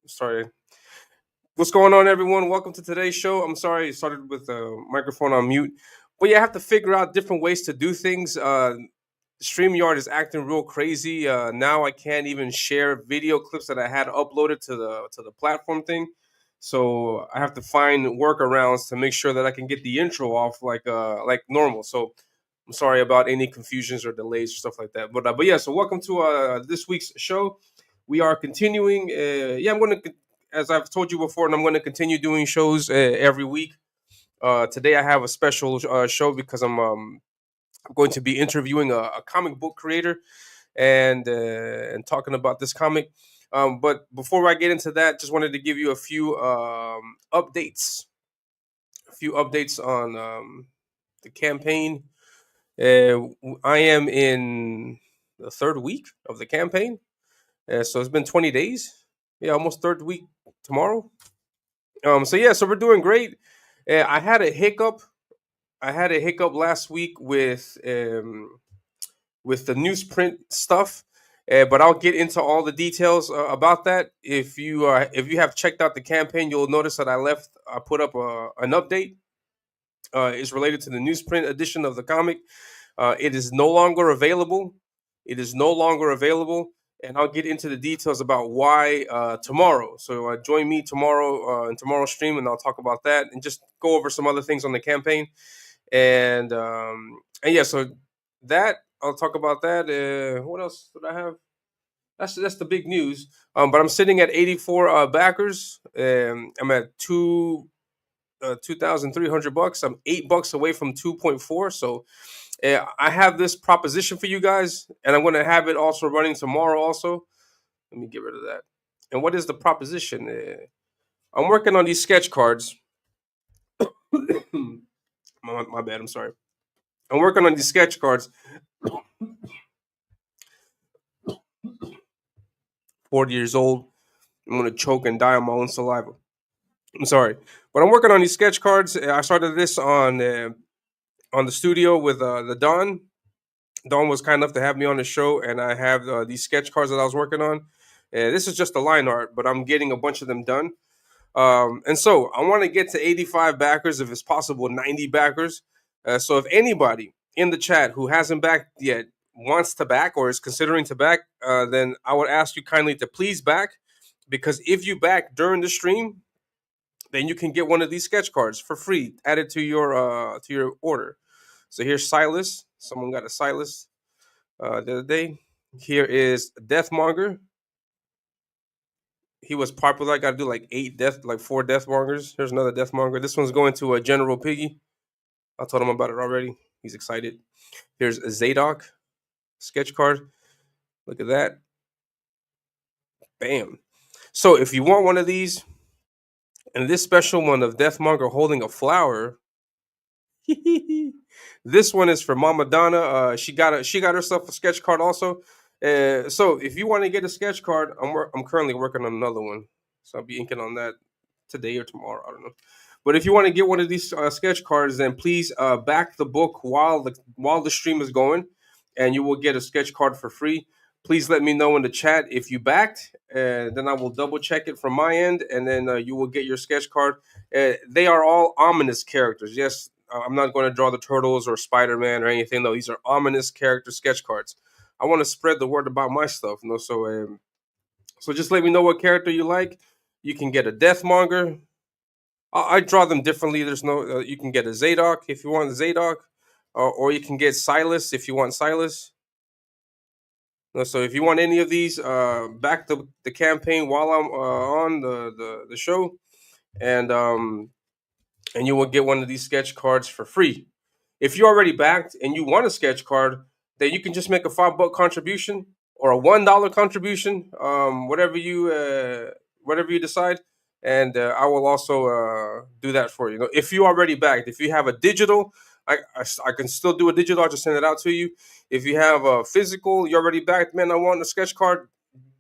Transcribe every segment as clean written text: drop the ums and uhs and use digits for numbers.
Sorry. What's going on, everyone? Welcome to today's show. I'm sorry I started with the microphone on mute, but yeah, I have to figure out different ways to do things. StreamYard is acting real crazy. Now I can't even share video clips that I had uploaded to the platform thing. So I have to find workarounds to make sure that I can get the intro off like normal. So I'm sorry about any confusions or delays or stuff like that. But yeah, so welcome to this week's show. We are continuing. I'm going to, as I've told you before, and I'm going to continue doing shows every week. Today I have a special show because I'm going to be interviewing a comic book creator and talking about this comic. But before I get into that, just wanted to give you updates, a few updates on the campaign. I am in the third week of the campaign, so it's been 20 days. Yeah, almost third week tomorrow. So we're doing great. I had a hiccup. I had a hiccup last week with the newsprint stuff, but I'll get into all the details about that. If you have checked out the campaign, you'll notice that I put up an update. It's related to the newsprint edition of the comic. It is no longer available. It is no longer available, and I'll get into the details about why tomorrow. So join me tomorrow in tomorrow's stream, and I'll talk about that and just go over some other things on the campaign. And yeah, so that I'll talk about that. What else did I have? That's the big news. But I'm sitting at 84 backers. I'm at $2,300. I'm $8 away from 2.4. So I have this proposition for you guys, and I'm going to have it also running tomorrow. Also, let me get rid of that. And what is the proposition? I'm working on these sketch cards. my bad. I'm sorry. I'm working on these sketch cards. 40 years old. I'm going to choke and die on my own saliva. I'm sorry, but I'm working on these sketch cards. I started this on the studio with the Don. Don was kind enough to have me on the show, and I have these sketch cards that I was working on. This is just the line art, but I'm getting a bunch of them done. And so I want to get to 85 backers, if it's possible, 90 backers. So if anybody in the chat who hasn't backed yet wants to back or is considering to back, then I would ask you kindly to please back, because if you back during the stream, then you can get one of these sketch cards for free added to your order. So here's Silas. Someone got a Silas the other day. Here is Deathmonger. He was popular. I got to do like 4 Deathmongers. Here's another Deathmonger. This one's going to a General Piggy. I told him about it already. He's excited. Here's a Zadok sketch card. Look at that. Bam. So if you want one of these, and this special one of Deathmonger holding a flower, this one is for Mama Donna. She got herself a sketch card also. So if you want to get a sketch card, I'm currently working on another one, so I'll be inking on that today or tomorrow. I don't know. But if you want to get one of these sketch cards, then please back the book while the stream is going, and you will get a sketch card for free. Please let me know in the chat if you backed, then I will double check it from my end, and then you will get your sketch card. They are all ominous characters. Yes, I'm not going to draw the Turtles or Spider-Man or anything, though. These are ominous character sketch cards. I want to spread the word about my stuff, so just let me know what character you like. You can get a Deathmonger. I draw them differently. There's no. You can get a Zadok if you want Zadok, or you can get Silas if you want Silas. So if you want any of these, back the campaign while I'm on the show, and you will get one of these sketch cards for free. If you already backed and you want a sketch card, then you can just make a $5 contribution or a $1 contribution, whatever you decide, and I will also do that for you. If you already backed, if you have a digital, I can still do a digital. I'll just send it out to you. If you have a physical, you already backed. Man, I want a sketch card.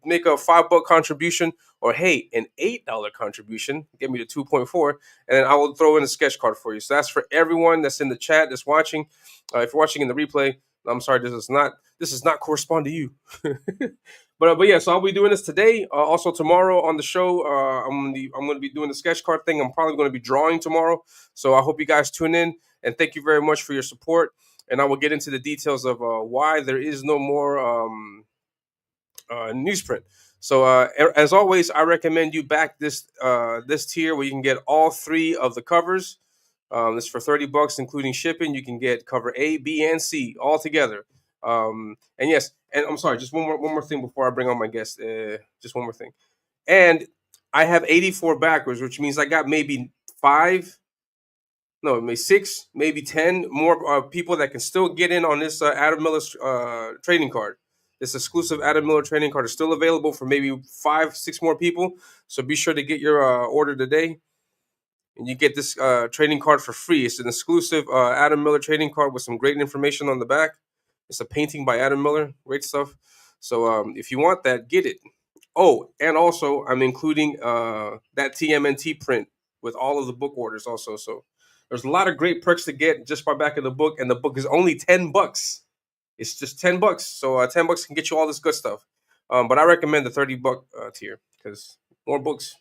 Make a $5 contribution, or hey, an $8 contribution. Get me to 2.4, and then I will throw in a sketch card for you. So that's for everyone that's in the chat that's watching. If you're watching in the replay, I'm sorry, this does not correspond to you. But yeah, so I'll be doing this today. Also tomorrow on the show, I'm gonna be doing the sketch card thing. I'm probably gonna be drawing tomorrow. So I hope you guys tune in, and thank you very much for your support. And I will get into the details of why there is no more newsprint. So as always, I recommend you back this tier where you can get all 3 of the covers. This for $30, including shipping. You can get cover A, B, and C all together. And yes, and I'm sorry, just one more thing before I bring on my guest. Just one more thing. And I have 84 backers, which means I got maybe 6, maybe 10 more people that can still get in on this Adam Miller's trading card. This exclusive Adam Miller trading card is still available for maybe 5, 6 more people. So be sure to get your order today. And you get this trading card for free. It's an exclusive Adam Miller trading card with some great information on the back. It's a painting by Adam Miller. Great stuff. So if you want that, get it. Oh, and also I'm including that TMNT print with all of the book orders also. So there's a lot of great perks to get just by backing the book. And the book is only $10. It's just $10. So $10 can get you all this good stuff. But I recommend the $30 tier because more books.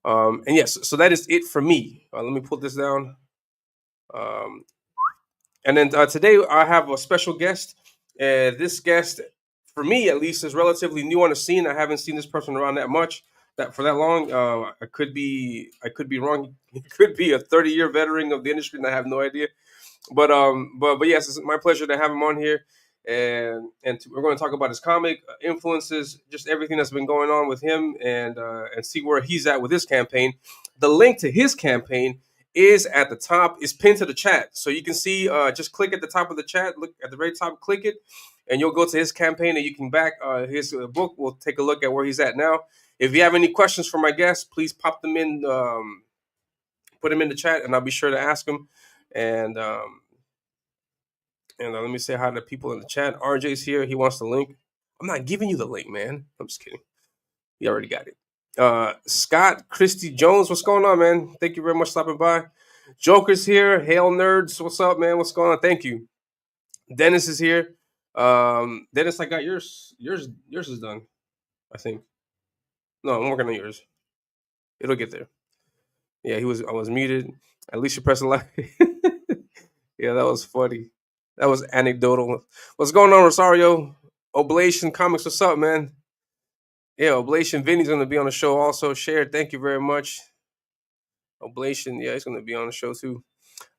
And yes, so that is it for me. Let me put this down. And then today I have a special guest. This guest, for me at least, is relatively new on the scene. I haven't seen this person around that long. I could be wrong. He could be a 30-year veteran of the industry, and I have no idea. But yes, it's my pleasure to have him on here. And we're going to talk about his comic influences, just everything that's been going on with him, and see where he's at with his campaign. The link to his campaign is at the top. It's pinned to the chat, so you can see. Just click at the top of the chat. Look at the very top. Click it, and you'll go to his campaign, and you can back his book. We'll take a look at where he's at now. If you have any questions for my guest, please pop them in. Put them in the chat, and I'll be sure to ask them. And let me say hi to people in the chat. RJ's here. He wants the link. I'm not giving you the link, man. I'm just kidding. You already got it. Scott Christy Jones, what's going on, man? Thank you very much for stopping by. Joker's here. Hail Nerds, what's up, man? What's going on? Thank you. Dennis is here. Dennis, I got yours. Yours is done, I think. No, I'm working on yours. It'll get there. Yeah, I was muted. At least you pressed the like. Yeah, that was funny. That was anecdotal. What's going on, Rosario? Oblation Comics, what's up, man? Yeah, Oblation Vinny's going to be on the show also. Shared, thank you very much. Oblation, yeah, he's going to be on the show too.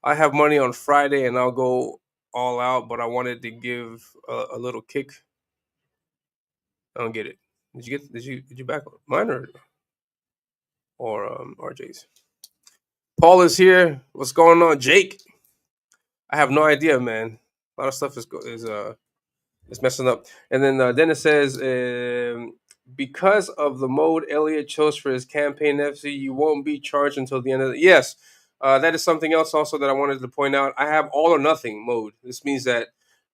I have money on Friday and I'll go all out, but I wanted to give a little kick. I don't get it. Did you back mine or RJ's? Paul is here. What's going on, Jake? I have no idea, man. A lot of stuff is messing up. And then Dennis says, because of the mode Elliot chose for his campaign FC, you won't be charged until the end of the... Yes, that is something else also that I wanted to point out. I have all or nothing mode. This means that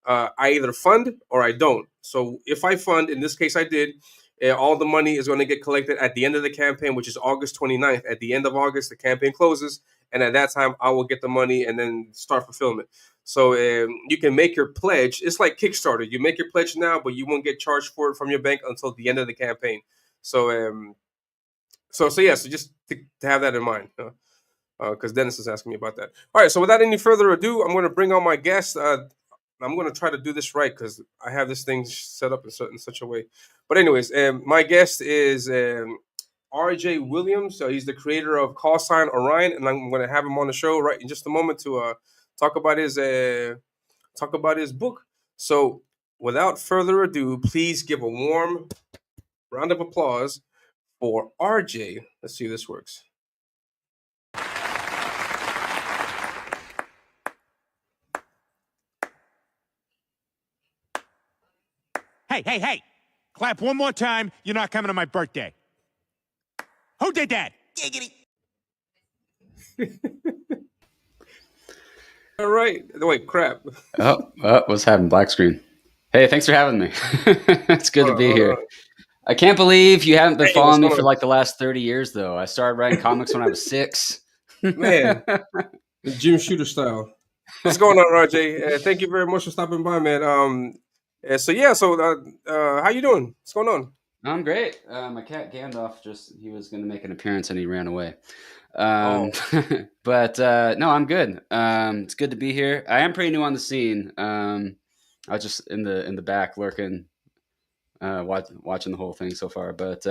I either fund or I don't. So if I fund, in this case I did, all the money is going to get collected at the end of the campaign, which is August 29th. At the end of August, the campaign closes. And at that time, I will get the money and then start fulfillment. So you can make your pledge. It's like Kickstarter. You make your pledge now, but you won't get charged for it from your bank until the end of the campaign. So so just to have that in mind, because Dennis is asking me about that. All right. So without any further ado, I'm going to bring on my guest. I'm going to try to do this right because I have this thing set up in such a way. But anyways, my guest is RJ Williams. He's the creator of Call Sign Orion, and I'm going to have him on the show right in just a moment to talk about his book. So, without further ado, please give a warm round of applause for RJ. Let's see if this works. Hey! Clap one more time. You're not coming to my birthday. Who did that? Giggity. All right. Wait, crap. What's happening? Black screen. Hey, thanks for having me. It's good to be here. I can't believe you haven't been following me for like the last 30 years, though. I started writing comics when I was 6. Man, Jim Shooter style. What's going on, RJ? Thank you very much for stopping by, man. How you doing? What's going on? I'm great. My cat Gandalf he was going to make an appearance and he ran away. Oh, But no, I'm good. It's good to be here. I am pretty new on the scene. I was just in the back lurking, watching the whole thing so far. But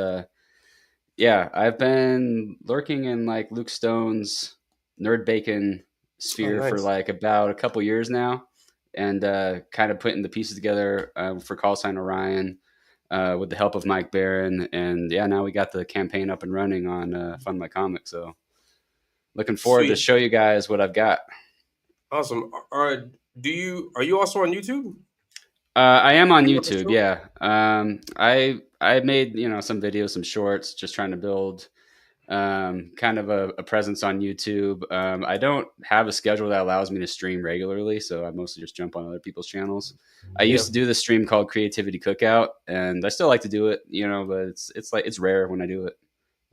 yeah, I've been lurking in like Luke Stone's Nerd Bacon oh, sphere for nice. like about a couple years now, and kind of putting the pieces together for Call Sign Orion with the help of Mike Barron. And yeah, now we got the campaign up and running on FundMyComic. So looking forward to Sweet, show you guys what I've got. awesome. Are you also on YouTube? I am on Do you have a YouTube. show? Yeah. I made some videos, some shorts, just trying to build kind of a presence on YouTube. I don't have a schedule that allows me to stream regularly, so I mostly just jump on other people's channels. I Yeah. used to do this stream called Creativity Cookout, and I still like to do it, but it's rare when I do it,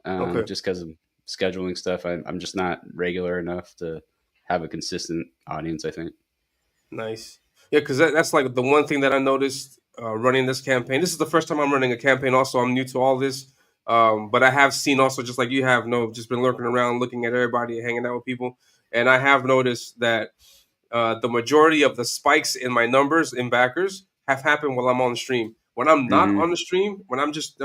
Okay. just because of scheduling stuff. I'm just not regular enough to have a consistent audience, I think. Nice. Yeah, because that's like the one thing that I noticed running this campaign. This is the first time I'm running a campaign. Also, I'm new to all this, but I have seen also just like you have, just been lurking around, looking at everybody, hanging out with people, and I have noticed that the majority of the spikes in my numbers in backers have happened while I'm on the stream. When I'm not Hmm. on the stream, when I'm just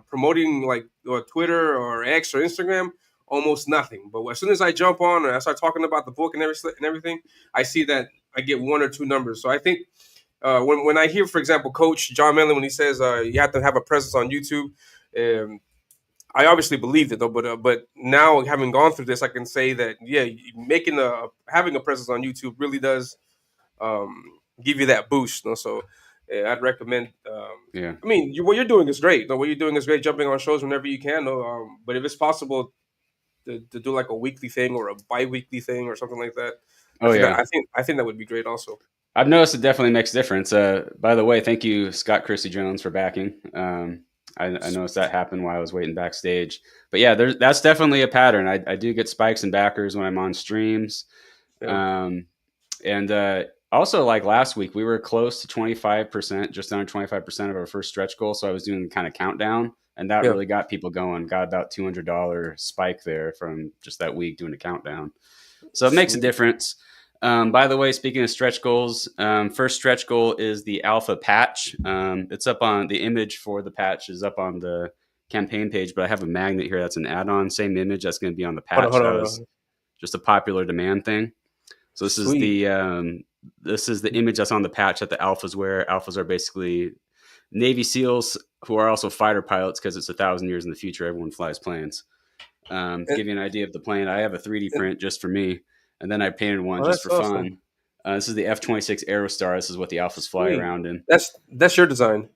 promoting like Twitter or X or Instagram, almost nothing. But as soon as I jump on and I start talking about the book and everything, I see that I get one or two numbers. So I think when I hear, for example, Coach John Mellon when he says you have to have a presence on YouTube, um, I obviously believed it though. But now having gone through this, I can say that yeah, having a presence on YouTube really does give you that boost. So I'd recommend. Yeah. I mean, what you're doing is great. What you're doing is great. Jumping on shows whenever you can. But if it's possible to do like a weekly thing or a bi-weekly thing or something like that, Oh yeah. I think that would be great. Also, I've noticed it definitely makes a difference. By the way, thank you, Scott Chrissy Jones, for backing. I noticed that happened while I was waiting backstage. But yeah, that's definitely a pattern. I do get spikes and backers when I'm on streams. yeah, Um, and also, like last week, we were close to 25%, just under 25% of our first stretch goal. So I was doing kind of countdown, and that yeah, really got people going. Got about $200 spike there from just that week doing a countdown. So it makes a sweet. difference. By the way, speaking of stretch goals, first stretch goal is the alpha patch. It's up on the image for the patch is up on the campaign page, but I have a magnet here that's an add-on, same image that's going to be on the patch. Hold That on, hold was on. just a popular demand thing. So Sweet. this is the image that's on the patch that the alphas wear. Alphas are basically Navy SEALs who are also fighter pilots because it's 1,000 years in the future. Everyone flies planes. To And, give you an idea of the plane, I have a 3D and, print just for me, and then I painted one oh, just that's for awesome. fun. This is the F-26 Aerostar. This is what the alphas fly Sweet. around in. That's your design.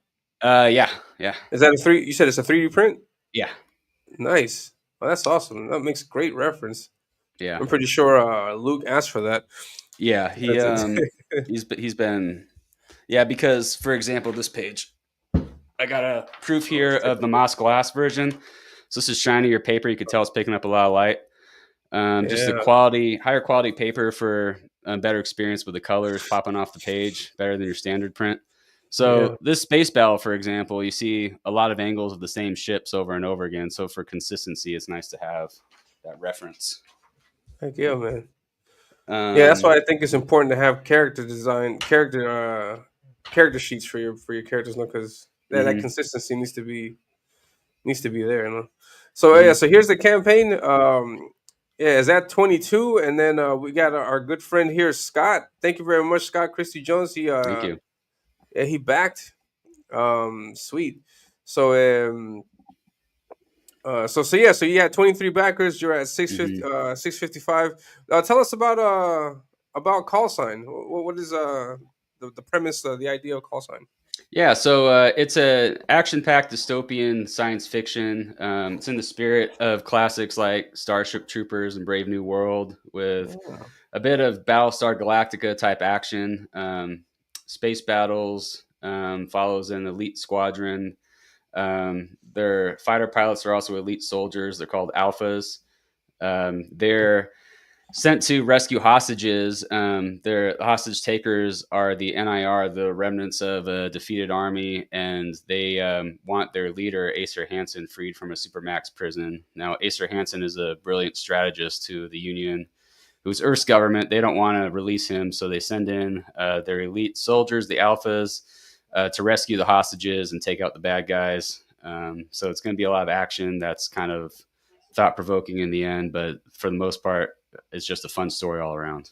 Yeah, yeah, Is that a three? You said it's a 3D print. yeah, Nice. Well, that's awesome. That makes great reference. yeah, I'm pretty sure Luke asked for that. yeah. He's been yeah, because for example, this page, I got a proof Oh, here let's take of a the look. Moss glass version. So this is shinier paper. You could tell it's picking up a lot of light. Just Yeah. higher quality paper for better experience with the colors popping off the page, better than your standard print. Yeah. So this space battle, for example, you see a lot of angles of the same ships over and over again. So for consistency, it's nice to have that reference. Heck yeah, man. Yeah, that's why Um, I think it's important to have character sheets for your characters, because that mhm, consistency needs to be there, So yeah, mhm. so here's the campaign. Yeah, is that 22, and then we got our good friend here, Scott. Thank you very much, Scott Christy Jones. Thank you. He backed. Sweet. So so yeah, so you had 23 backers. You're at Mhm. 655. Tell us about call sign. What is the premise, the idea of call sign? Yeah, so it's a action-packed dystopian science fiction. It's in the spirit of classics like Starship Troopers and Brave New World, with Yeah. a bit of Battlestar Galactica type action. Space battles, follows an elite squadron. Their fighter pilots are also elite soldiers. They're called alphas. They're sent to rescue hostages. Their hostage takers are the NIR, the remnants of a defeated army, and they want their leader, Acer Hansen, freed from a supermax prison. Now, Acer Hansen is a brilliant strategist to the Union, who's Earth's government. They don't want to release him, so they send in their elite soldiers, the Alphas, to rescue the hostages and take out the bad guys. So it's going to be a lot of action that's kind of thought-provoking in the end, but for the most part, it's just a fun story all around.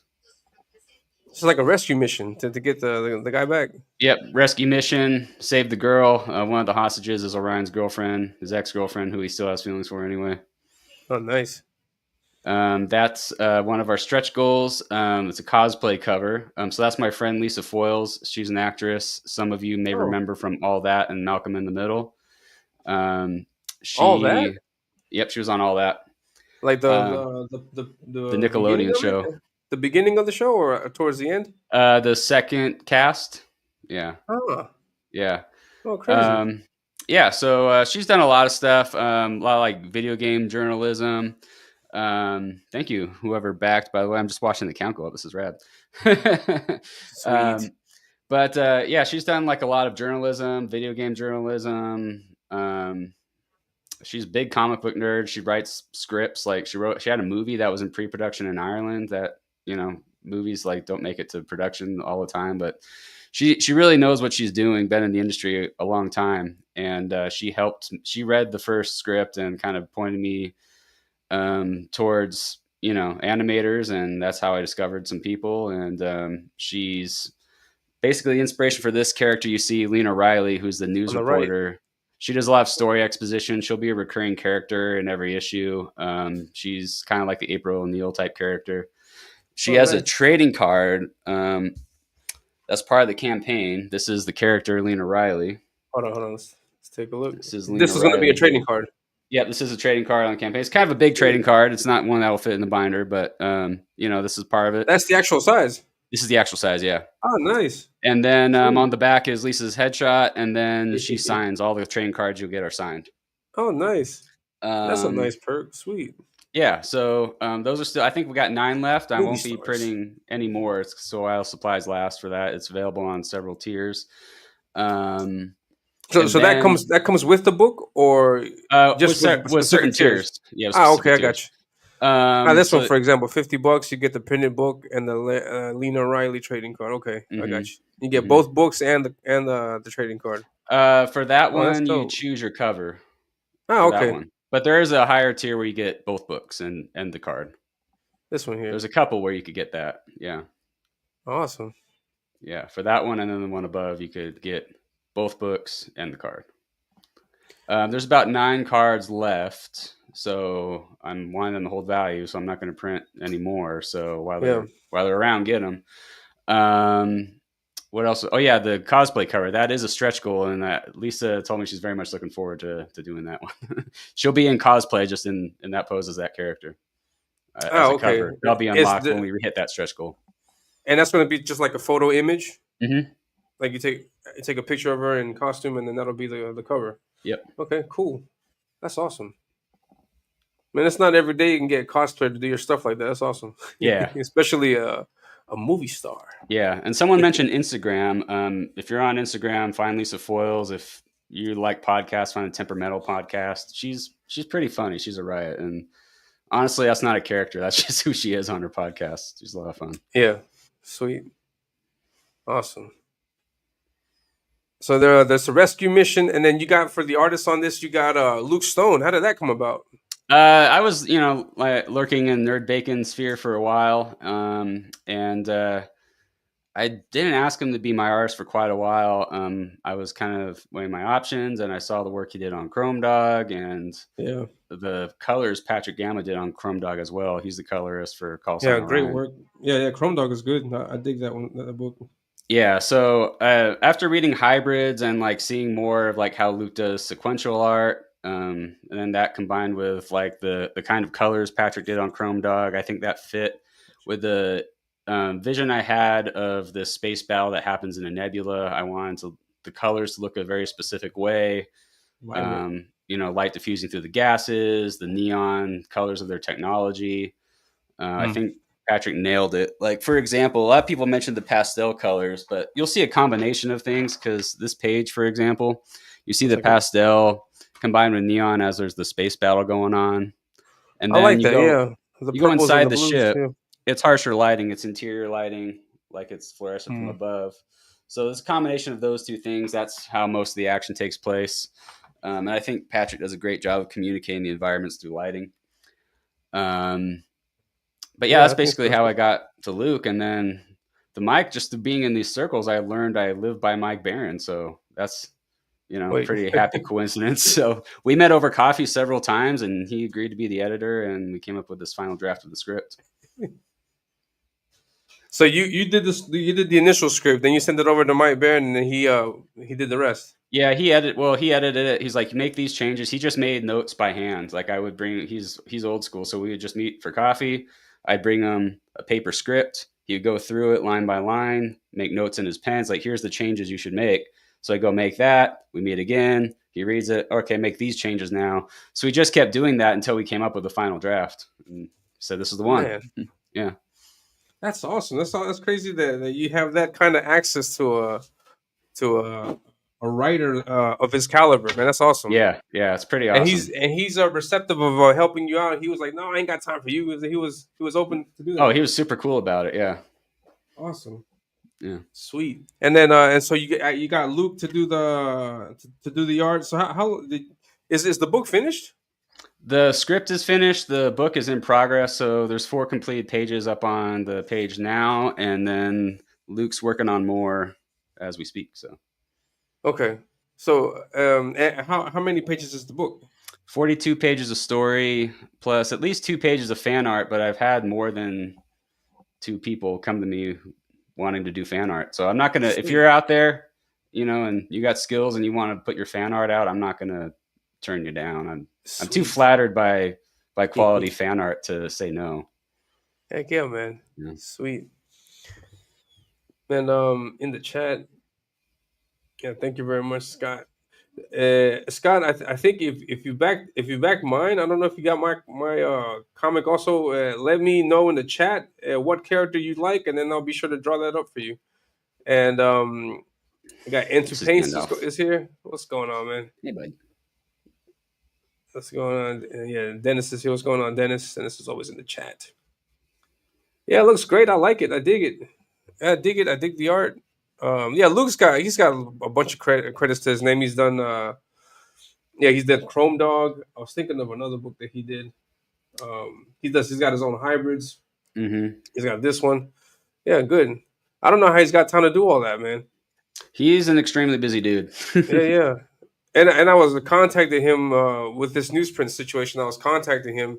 It's like a rescue mission to get the guy back. Yep, rescue mission, save the girl. One of the hostages is Orion's girlfriend, his ex-girlfriend, who he still has feelings for anyway. Oh, nice. That's one of our stretch goals. It's a cosplay cover. So that's my friend Lisa Foyles. She's an actress. Some of you may remember from All That and Malcolm in the Middle. All That? Yep, she was on All That. Like the Nickelodeon show. The beginning of the show or towards the end? The second cast. Yeah. Oh. Yeah. Oh, crazy. Yeah, so she's done a lot of stuff, a lot of like video game journalism. Thank you, whoever backed. By the way, I'm just watching the count go up. This is rad. Sweet. But yeah, she's done like a lot of journalism, video game journalism. She's a big comic book nerd. She writes scripts. Like she had a movie that was in pre-production in Ireland that, you know, movies like don't make it to production all the time, but she really knows what she's doing, been in the industry a long time. And she read the first script and kind of pointed me towards, you know, animators. And that's how I discovered some people. And she's basically the inspiration for this character. You see Lena Riley, who's the news reporter. Right. She does a lot of story exposition. She'll be a recurring character in every issue. She's kind of like the April O'Neil type character. She has a trading card. That's part of the campaign. This is the character Lena Riley. Hold on. Let's take a look. This is going to be a trading card. Yeah, this is a trading card on the campaign. It's kind of a big trading card. It's not one that will fit in the binder, but you know, this is part of it. That's the actual size. This is the actual size, yeah. Oh, nice. And then on the back is Lisa's headshot, and then she signs. All the trading cards you'll get are signed. Oh, nice. That's a nice perk. Sweet. Yeah, so those are still, I think we got 9 left. I won't be printing any more, so while supplies last for that. It's available on several tiers. So that comes with the book, or just with certain tiers? Yeah. Okay, I got you. This one, for example, $50, you get the printed book and the Lena Riley trading card. Okay, I got you. You get both books and the trading card. For that one, you choose your cover. Oh, okay. But there is a higher tier where you get both books and the card. This one here. There's a couple where you could get that. Yeah. Awesome. Yeah, for that one and then the one above, you could get both books and the card. There's about 9 cards left. So I'm wanting them to hold value, so I'm not going to print anymore. So while they're around, get them. What else? Oh yeah, the cosplay cover. That is a stretch goal, and Lisa told me she's very much looking forward to doing that one. She'll be in cosplay, just in that pose as that character. As a cover. That'll be unlocked when we hit that stretch goal. And that's going to be just like a photo image. Mm-hmm. Like you take a picture of her in costume, and then that'll be the cover. Yep. Okay. Cool. That's awesome. Man, it's not every day you can get a cosplayer to do your stuff like that. That's awesome. Yeah. Especially a movie star. Yeah. And someone mentioned Instagram. If you're on Instagram, find Lisa Foyles. If you like podcasts, find a Temperamental podcast. She's pretty funny. She's a riot. And honestly, that's not a character. That's just who she is on her podcast. She's a lot of fun. Yeah. Sweet. Awesome. So there's a rescue mission. And then you got, for the artists on this, you got Luke Stone. How did that come about? I was, like lurking in Nerd Bacon sphere for a while, and I didn't ask him to be my artist for quite a while. I was kind of weighing my options, and I saw the work he did on Chrome Dog, and the colors Patrick Gamma did on Chrome Dog as well. He's the colorist for Call Sign Orion. Great work. Yeah, Chrome Dog is good. I dig that one, that book. Yeah, so after reading Hybrids and like seeing more of like how Luke does sequential art. And then that combined with like the kind of colors Patrick did on Chrome Dog, I think that fit with the vision I had of the space battle that happens in a nebula. I wanted the colors to look a very specific way. Light diffusing through the gases, the neon colors of their technology. I think Patrick nailed it. Like, for example, a lot of people mentioned the pastel colors, but you'll see a combination of things because this page, for example, you see the pastel combined with neon as there's the space battle going on. And I then like that. Yeah, the you go purples and inside the the blues. ship. Yeah. It's harsher lighting. It's interior lighting, like it's fluorescent from Hmm. above. So it's a combination of those two things. That's how most of the action takes place. And I think Patrick does a great job of communicating the environments through lighting. But yeah, Yeah, that's I think basically so. how I got to Luke. And then the Mike, just through being in these circles, I learned I live by Mike Barron. So that's, Wait. pretty happy coincidence. So we met over coffee several times and he agreed to be the editor and we came up with this final draft of the script. So you did this. You did the initial script, then you sent it over to Mike Barron, and then he did the rest. Yeah, he edited it. He's like, make these changes. He just made notes by hand. Like I would bring, he's old school. So we would just meet for coffee. I'd bring him a paper script. He would go through it line by line, make notes in his pens. Like, here's the changes you should make. So I go make that. We meet again. He reads it. Okay, make these changes now. So we just kept doing that until we came up with the final draft. And said, this is the one. Man, Yeah. that's awesome. That's crazy that you have that kind of access to a writer of his caliber, man. That's awesome. Yeah. Yeah. It's pretty And awesome. he's receptive of helping you out. He was like, "No, I ain't got time for you." He was open to do that. Oh, he was super cool about it. Yeah. Awesome. Yeah. Sweet. And then and so you got Luke to do to do the art. So is the book finished? The script is finished. The book is in progress. So there's 4 completed pages up on the page now, and then Luke's working on more as we speak. So Okay. So and how many pages is the book? 42 pages of story plus at least 2 pages of fan art. But I've had more than 2 people come to me wanting to do fan art. So I'm not gonna. If Sweet. you're out there, and you got skills and you want to put your fan art out, I'm not gonna turn you down. I'm too Sweet. flattered by quality fan art to say no. Heck yeah, man. Yeah. Sweet. And in the chat, yeah, thank you very much, Scott. Scott, I think if you back mine, I don't know if you got my comic also. Let me know in the chat what character you like, and then I'll be sure to draw that up for you. And I got Into This is Pain Gandalf. is here. What's going on, man? Hey, bud. What's going on? Yeah, Dennis is here. What's going on, Dennis? Dennis is always in the chat. Yeah, it looks great. I like it. I dig it. I dig it. I dig the art. Yeah, he's got a bunch of credits to his name. He's done he's done Chrome Dog. I was thinking of another book that he did. He's got his own hybrids. Mm-hmm. He's got this one. Yeah, good. I don't know how he's got time to do all that, man. He's an extremely busy dude. Yeah. And I was contacting him with this newsprint situation. I was contacting him,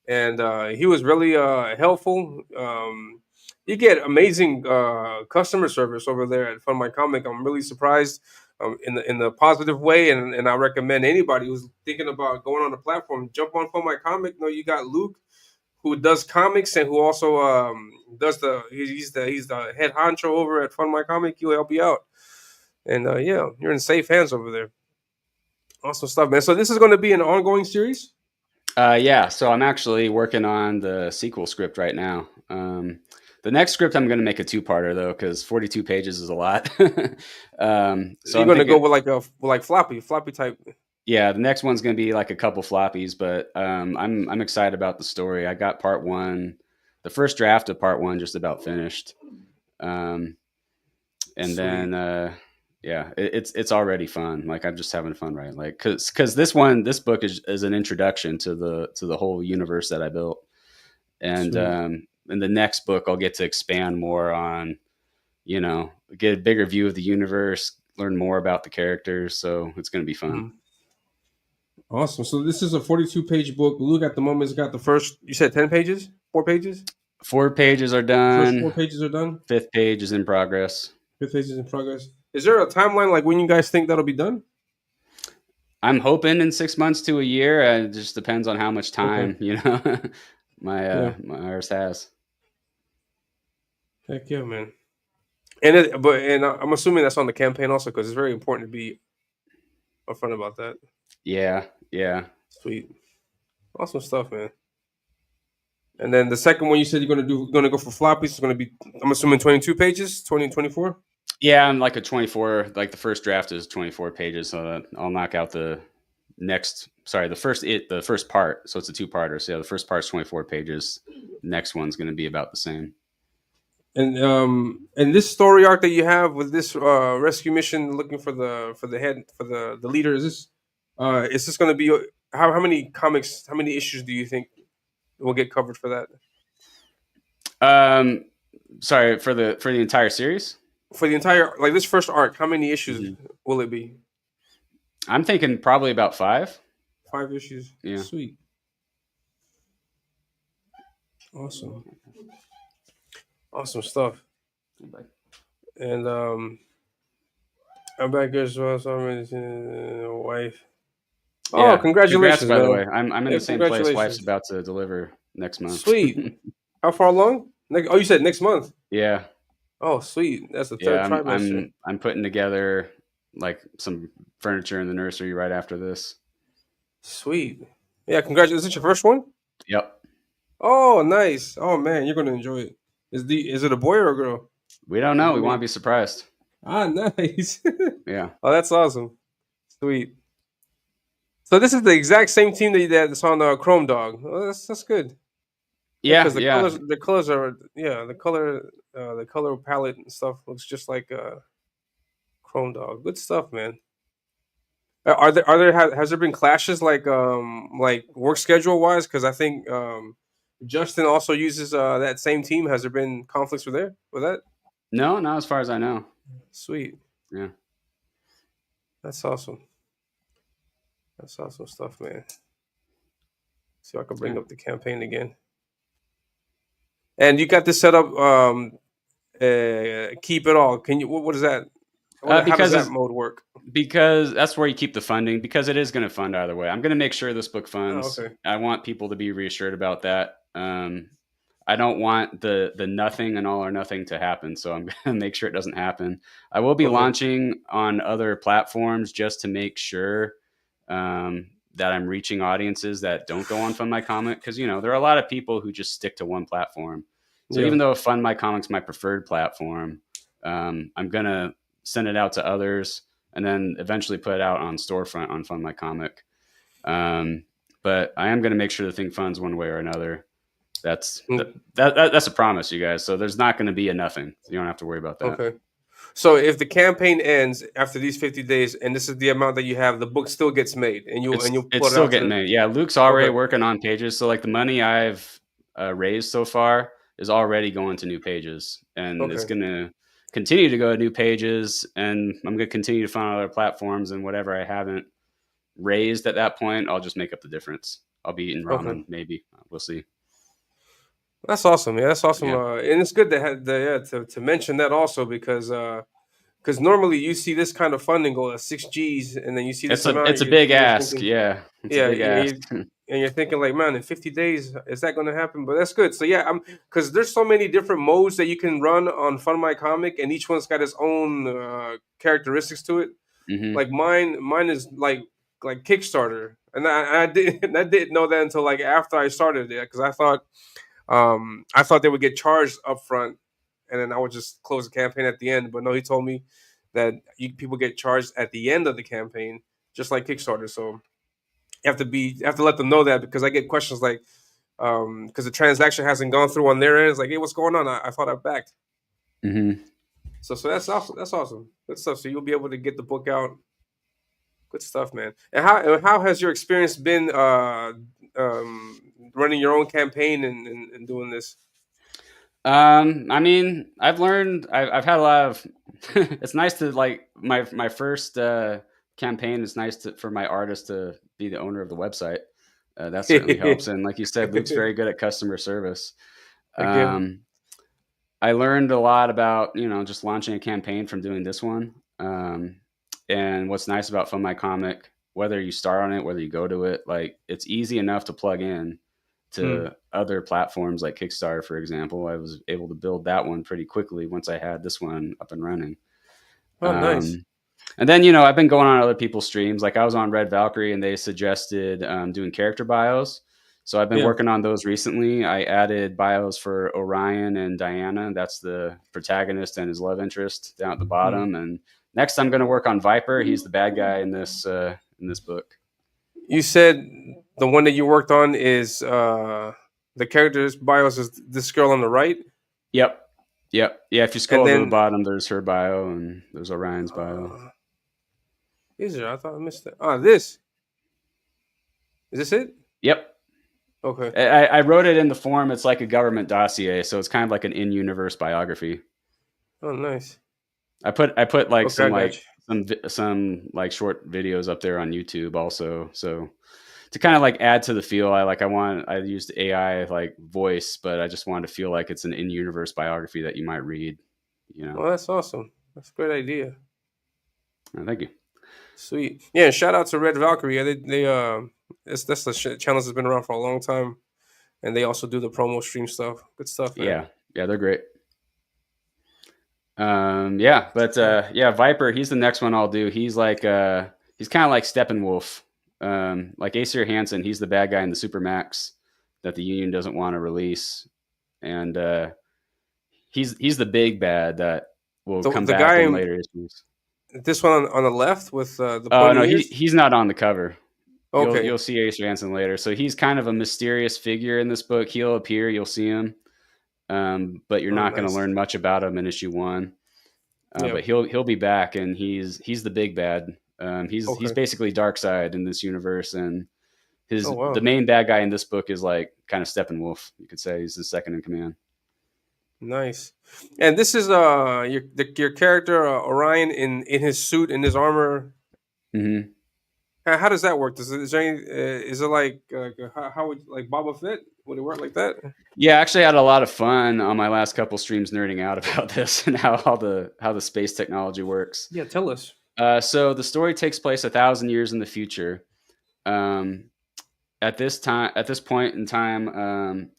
and he was really helpful. You get amazing customer service over there at FundMyComic. I'm really surprised in the positive way, and I recommend anybody who's thinking about going on the platform, jump on FundMyComic. You got Luke, who does comics and who also does he's the head honcho over at FundMyComic. He'll help you out, and yeah, you're in safe hands over there. Awesome stuff, man. So this is going to be an ongoing series? Yeah, so I'm actually working on the sequel script right now. The next script I'm going to make a 2-parter though, because 42 pages is a lot. So you're going to go with like floppy type. Yeah, the next one's going to be like a couple floppies, but I'm excited about the story. I got part 1, the first draft of part 1 just about finished, and Sweet. then yeah, it's already fun. Like I'm just having fun, right? Like because this book is an introduction to the whole universe that I built, and in the next book I'll get to expand more on, get a bigger view of the universe, learn more about the characters. So it's going to be fun. Mm-hmm. Awesome. So this is a 42-page book. Luke at the moment has got the first. You said 10 pages, 4 pages. 4 pages are done. First 4 pages are done. 5th page is in progress. 5th page is in progress. Is there a timeline like when you guys think that'll be done? I'm hoping in 6 months to a year. It just depends on how much time my ours has. Heck yeah, man. And I'm assuming that's on the campaign also because it's very important to be upfront about that. Yeah. Sweet, awesome stuff, man. And then the second one you said you're gonna go for floppies. It's gonna be, I'm assuming 22 pages, 20, 24. Yeah, I'm like a 24. Like the first draft is 24 pages, so that I'll knock out the next. Sorry, the first part. So it's a two-parter. So yeah, the first part's 24 pages. Next one's going to be about the same. And this story arc that you have with this rescue mission, looking for the head for the leader, is this gonna be how many comics, how many issues do you think will get covered for that? Um, sorry for the entire series. For the entire, like, this first arc, how many issues Mhm. will it be? I'm thinking probably about 5. 5 issues. Yeah. Sweet. Awesome. Awesome stuff. And I'm back here as well. So I'm wife. Oh, Yeah. congratulations, Congrats, by the man. way. I'm in Yeah, the same place. Wife's congratulations. about to deliver next month. Sweet. How far along? Oh, you said next month. Yeah. Oh, sweet. That's the Yeah. third trimester. I'm putting together like some furniture in the nursery right after this. Sweet. Yeah, congratulations. Is it your first one? Yep. Oh, nice. Oh man, you're gonna enjoy it. Is it a boy or a girl? We don't know. We want to be surprised. Ah, nice. Yeah. Oh, that's awesome. Sweet. So this is the exact same team that's on Chrome Dog. Oh, that's good. Yeah. Because Yeah. the colors are, yeah, the color palette and stuff looks just like Chrome Dog. Good stuff, man. Has there been clashes like work schedule wise? Because I think Justin also uses that same team. Has there been conflicts with that? No, not as far as I know. Sweet. Yeah. That's awesome. That's awesome stuff, man. See if I can bring up the campaign again. And you got this set up. Keep it all. Can you? What is that? How does that mode work? Because that's where you keep the funding, because it is going to fund either way. I'm going to make sure this book funds. Oh, okay. I want people to be reassured about that. I don't want the nothing and all or nothing to happen, so I'm going to make sure it doesn't happen. I will be launching on other platforms just to make sure that I'm reaching audiences that don't go on FundMyComic, because there are a lot of people who just stick to one platform. So even though FundMyComic's my preferred platform, I'm going to send it out to others and then eventually put it out on storefront on FundMyComic. But I am going to make sure the thing funds one way or another. That's a promise, you guys. So there's not going to be a nothing. You don't have to worry about that. Okay. So if the campaign ends after these 50 days, and this is the amount that you have, the book still gets made, and you'll it's still getting made. Yeah, Luke's already working on pages. So like the money I've raised so far is already going to new pages, and it's going to continue to go to new pages, and I'm going to continue to find other platforms, and whatever I haven't raised at that point, I'll just make up the difference. I'll be eating ramen, maybe. We'll see. That's awesome. Yeah, that's awesome. Yeah. And it's good to mention that also, because normally you see this kind of funding go at 6 G's, and then you see this amount. It's a big ask. Thinking, yeah. It's a big ask. And you're thinking like, man, in 50 days, is that going to happen? But that's good. So yeah, because there's so many different modes that you can run on FundMyComic, and each one's got its own characteristics to it. Mm-hmm. Like mine is like Kickstarter, and I didn't know that until like after I started it, because I thought they would get charged up front, and then I would just close the campaign at the end. But no, he told me that people get charged at the end of the campaign, just like Kickstarter. So you have to let them know that, because I get questions like, because the transaction hasn't gone through on their end. It's like, hey, what's going on? I thought I backed. Mm-hmm. So that's awesome. That's awesome. Good stuff. So you'll be able to get the book out. Good stuff, man. And how has your experience been running your own campaign and doing this? I mean, I've learned. I've had a lot of. It's nice to like my first campaign. It's nice for my artist to be the owner of the website. That certainly helps. And like you said, Luke's very good at customer service. I learned a lot about just launching a campaign from doing this one. And what's nice about FundMyComic, whether you start on it, whether you go to it, like it's easy enough to plug in to other platforms like Kickstarter, for example. I was able to build that one pretty quickly once I had this one up and running. Oh, nice. And then, I've been going on other people's streams. Like I was on Red Valkyrie, and they suggested doing character bios. So I've been Yeah. working on those recently. I added bios for Orion and Diana. That's the protagonist and his love interest down at the bottom. And next, I'm going to work on Viper. He's the bad guy in this book. You said the one that you worked on is the character's bios is this girl on the right, Yep. Yep. Yeah. If you and scroll to the then bottom, there's her bio and there's Orion's bio. is there? I thought I missed it. This is this it? Yep. Okay. I wrote it in the form. It's like a government dossier, so it's kind of like an in-universe biography. Oh, nice. I put like Okay, I got some like short videos up there on YouTube also. So to kind of like add to the feel, I used AI like voice, but I just wanted to feel like it's an in-universe biography that you might read. You know. Well, that's awesome. That's a great idea. Thank you. Sweet. Yeah, and shout out to Red Valkyrie. Yeah, that's the channel that's been around for a long time, and they also do the promo stream stuff. Good stuff, man. Yeah, they're great. Viper, he's the next one I'll do. He's like he's kind of like Steppenwolf. Like Aesir Hansen, he's the bad guy in the Supermax that the Union doesn't want to release. And he's the big bad that will come back guy in later issues. This one on the left with the Oh no, he's not on the cover. Okay. You'll see Aesir Hansen later. So he's kind of a mysterious figure in this book. He'll appear, you'll see him. But you're not going to learn much about him in issue 1. But he'll be back, and he's the big bad. He's basically Darkseid in this universe, and the main bad guy in this book is like kind of Steppenwolf. You could say he's the second in command. Nice. And this is your character Orion in his suit, in his armor. Mm-hmm. How does that work? Is it like how would like Boba Fett? Would it work like that? Yeah, actually, I had a lot of fun on my last couple streams nerding out about this and how the space technology works. Yeah, tell us. So the story takes place 1,000 years in the future. At this point in time,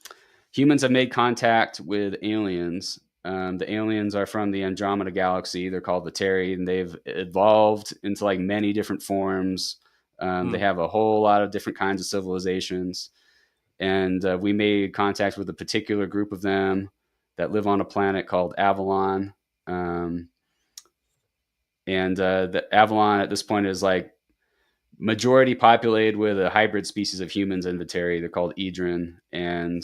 humans have made contact with aliens. The aliens are from the Andromeda Galaxy. They're called Vateri, and they've evolved into like many different forms. They have a whole lot of different kinds of civilizations. And we made contact with a particular group of them that live on a planet called Avalon. And the Avalon at this point is like majority populated with a hybrid species of humans and Vateri. They're called Edron. And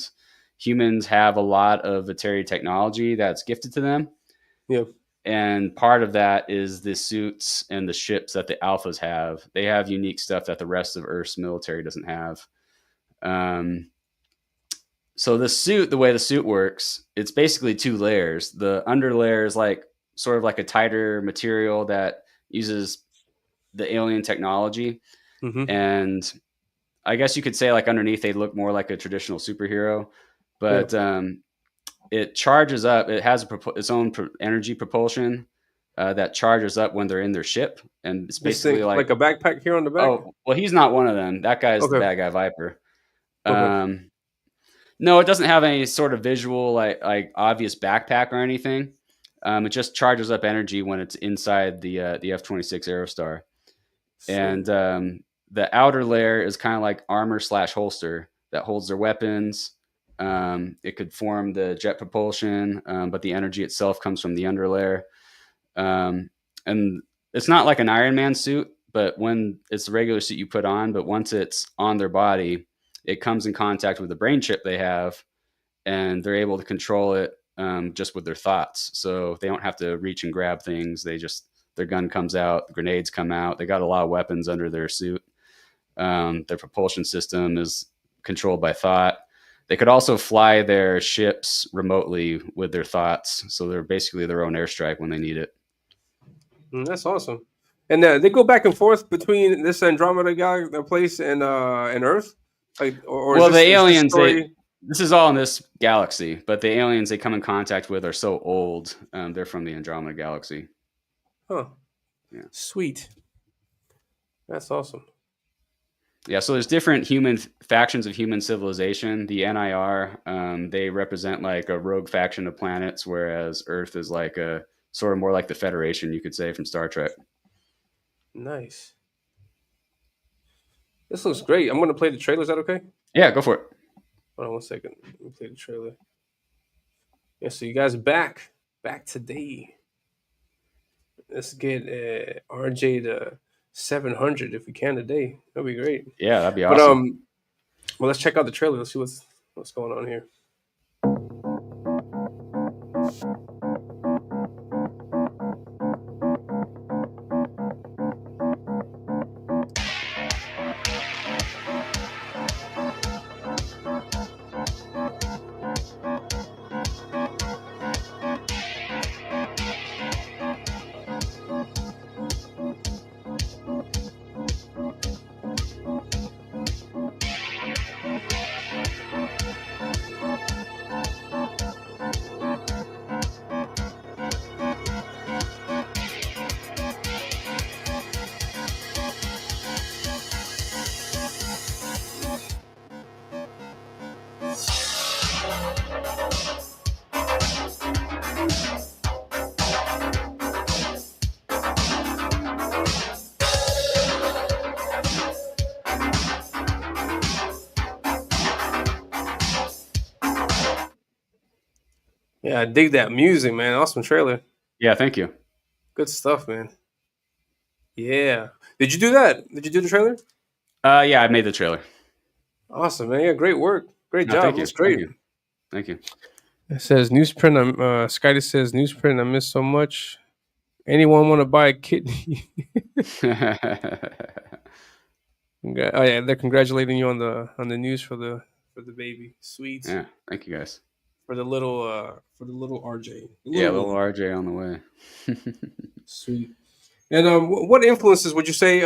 humans have a lot of Vateri technology that's gifted to them. Yeah. And part of that is the suits and the ships that the Alphas have. They have unique stuff that the rest of Earth's military doesn't have. So the way the suit works, it's basically 2 layers. The under layer is like sort of like a tighter material that uses the alien technology. Mm-hmm. And I guess you could say like underneath they look more like a traditional superhero, but it charges up. It has its own energy propulsion that charges up when they're in their ship. And it's basically like a backpack here on the back. Oh, well, he's not one of them. That guy's the bad guy, Viper. No, it doesn't have any sort of visual, like obvious backpack or anything. It just charges up energy when it's inside the F-26 Aerostar. Sweet. And the outer layer is kind of like armor/holster that holds their weapons. It could form the jet propulsion, but the energy itself comes from the underlayer. And it's not like an Iron Man suit, but when it's the regular suit you put on, but once it's on their body, it comes in contact with the brain chip they have, and they're able to control it just with their thoughts. So they don't have to reach and grab things. Their gun comes out, grenades come out. They got a lot of weapons under their suit. Their propulsion system is controlled by thought. They could also fly their ships remotely with their thoughts. So they're basically their own airstrike when they need it. That's awesome. And they go back and forth between this Andromeda place and Earth. Like, the aliens. This is all in this galaxy, but the aliens they come in contact with are so old. They're from the Andromeda Galaxy. Huh. Yeah. Sweet. That's awesome. Yeah, so there's different factions of human civilization. The NIR, they represent like a rogue faction of planets, whereas Earth is like a sort of more like the Federation, you could say, from Star Trek. Nice. This looks great. I'm gonna play the trailer. Is that okay? Yeah, go for it. Hold on 1 second. Let me play the trailer. Yeah, so you guys back today. Let's get RJ to 700 if we can today. That'd be great. Yeah, that'd be But awesome. well, let's check out the trailer. Let's see what's going on here. Yeah, I dig that music, man. Awesome trailer. Yeah, thank you. Good stuff, man. Yeah. Did you do that? Did you do the trailer? Yeah, I made the trailer. Awesome, man. Yeah, great work. Great No, job. thank you. Looks great. Thank you. It says newsprint. Skydy says newsprint. I miss so much. Anyone want to buy a kidney? Oh yeah, they're congratulating you on the news for the baby. Sweet. Yeah, thank you guys. For the little RJ. Yeah, little RJ on the way. Sweet. And what influences would you say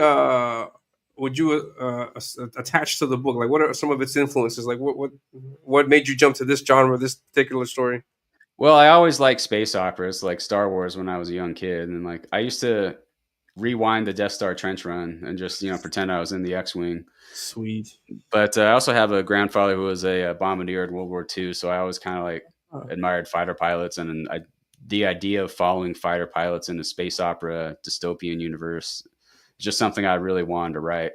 would you attach to the book? Like, what are some of its influences? Like, what made you jump to this genre, this particular story? Well, I always liked space operas, like Star Wars, when I was a young kid, and like I used to rewind the Death Star trench run and just pretend I was in the X-wing. Sweet. But I also have a grandfather who was a bombardier in World War II, so I always kind of like admired fighter pilots, and the idea of following fighter pilots in a space opera dystopian universe is just something I really wanted to write.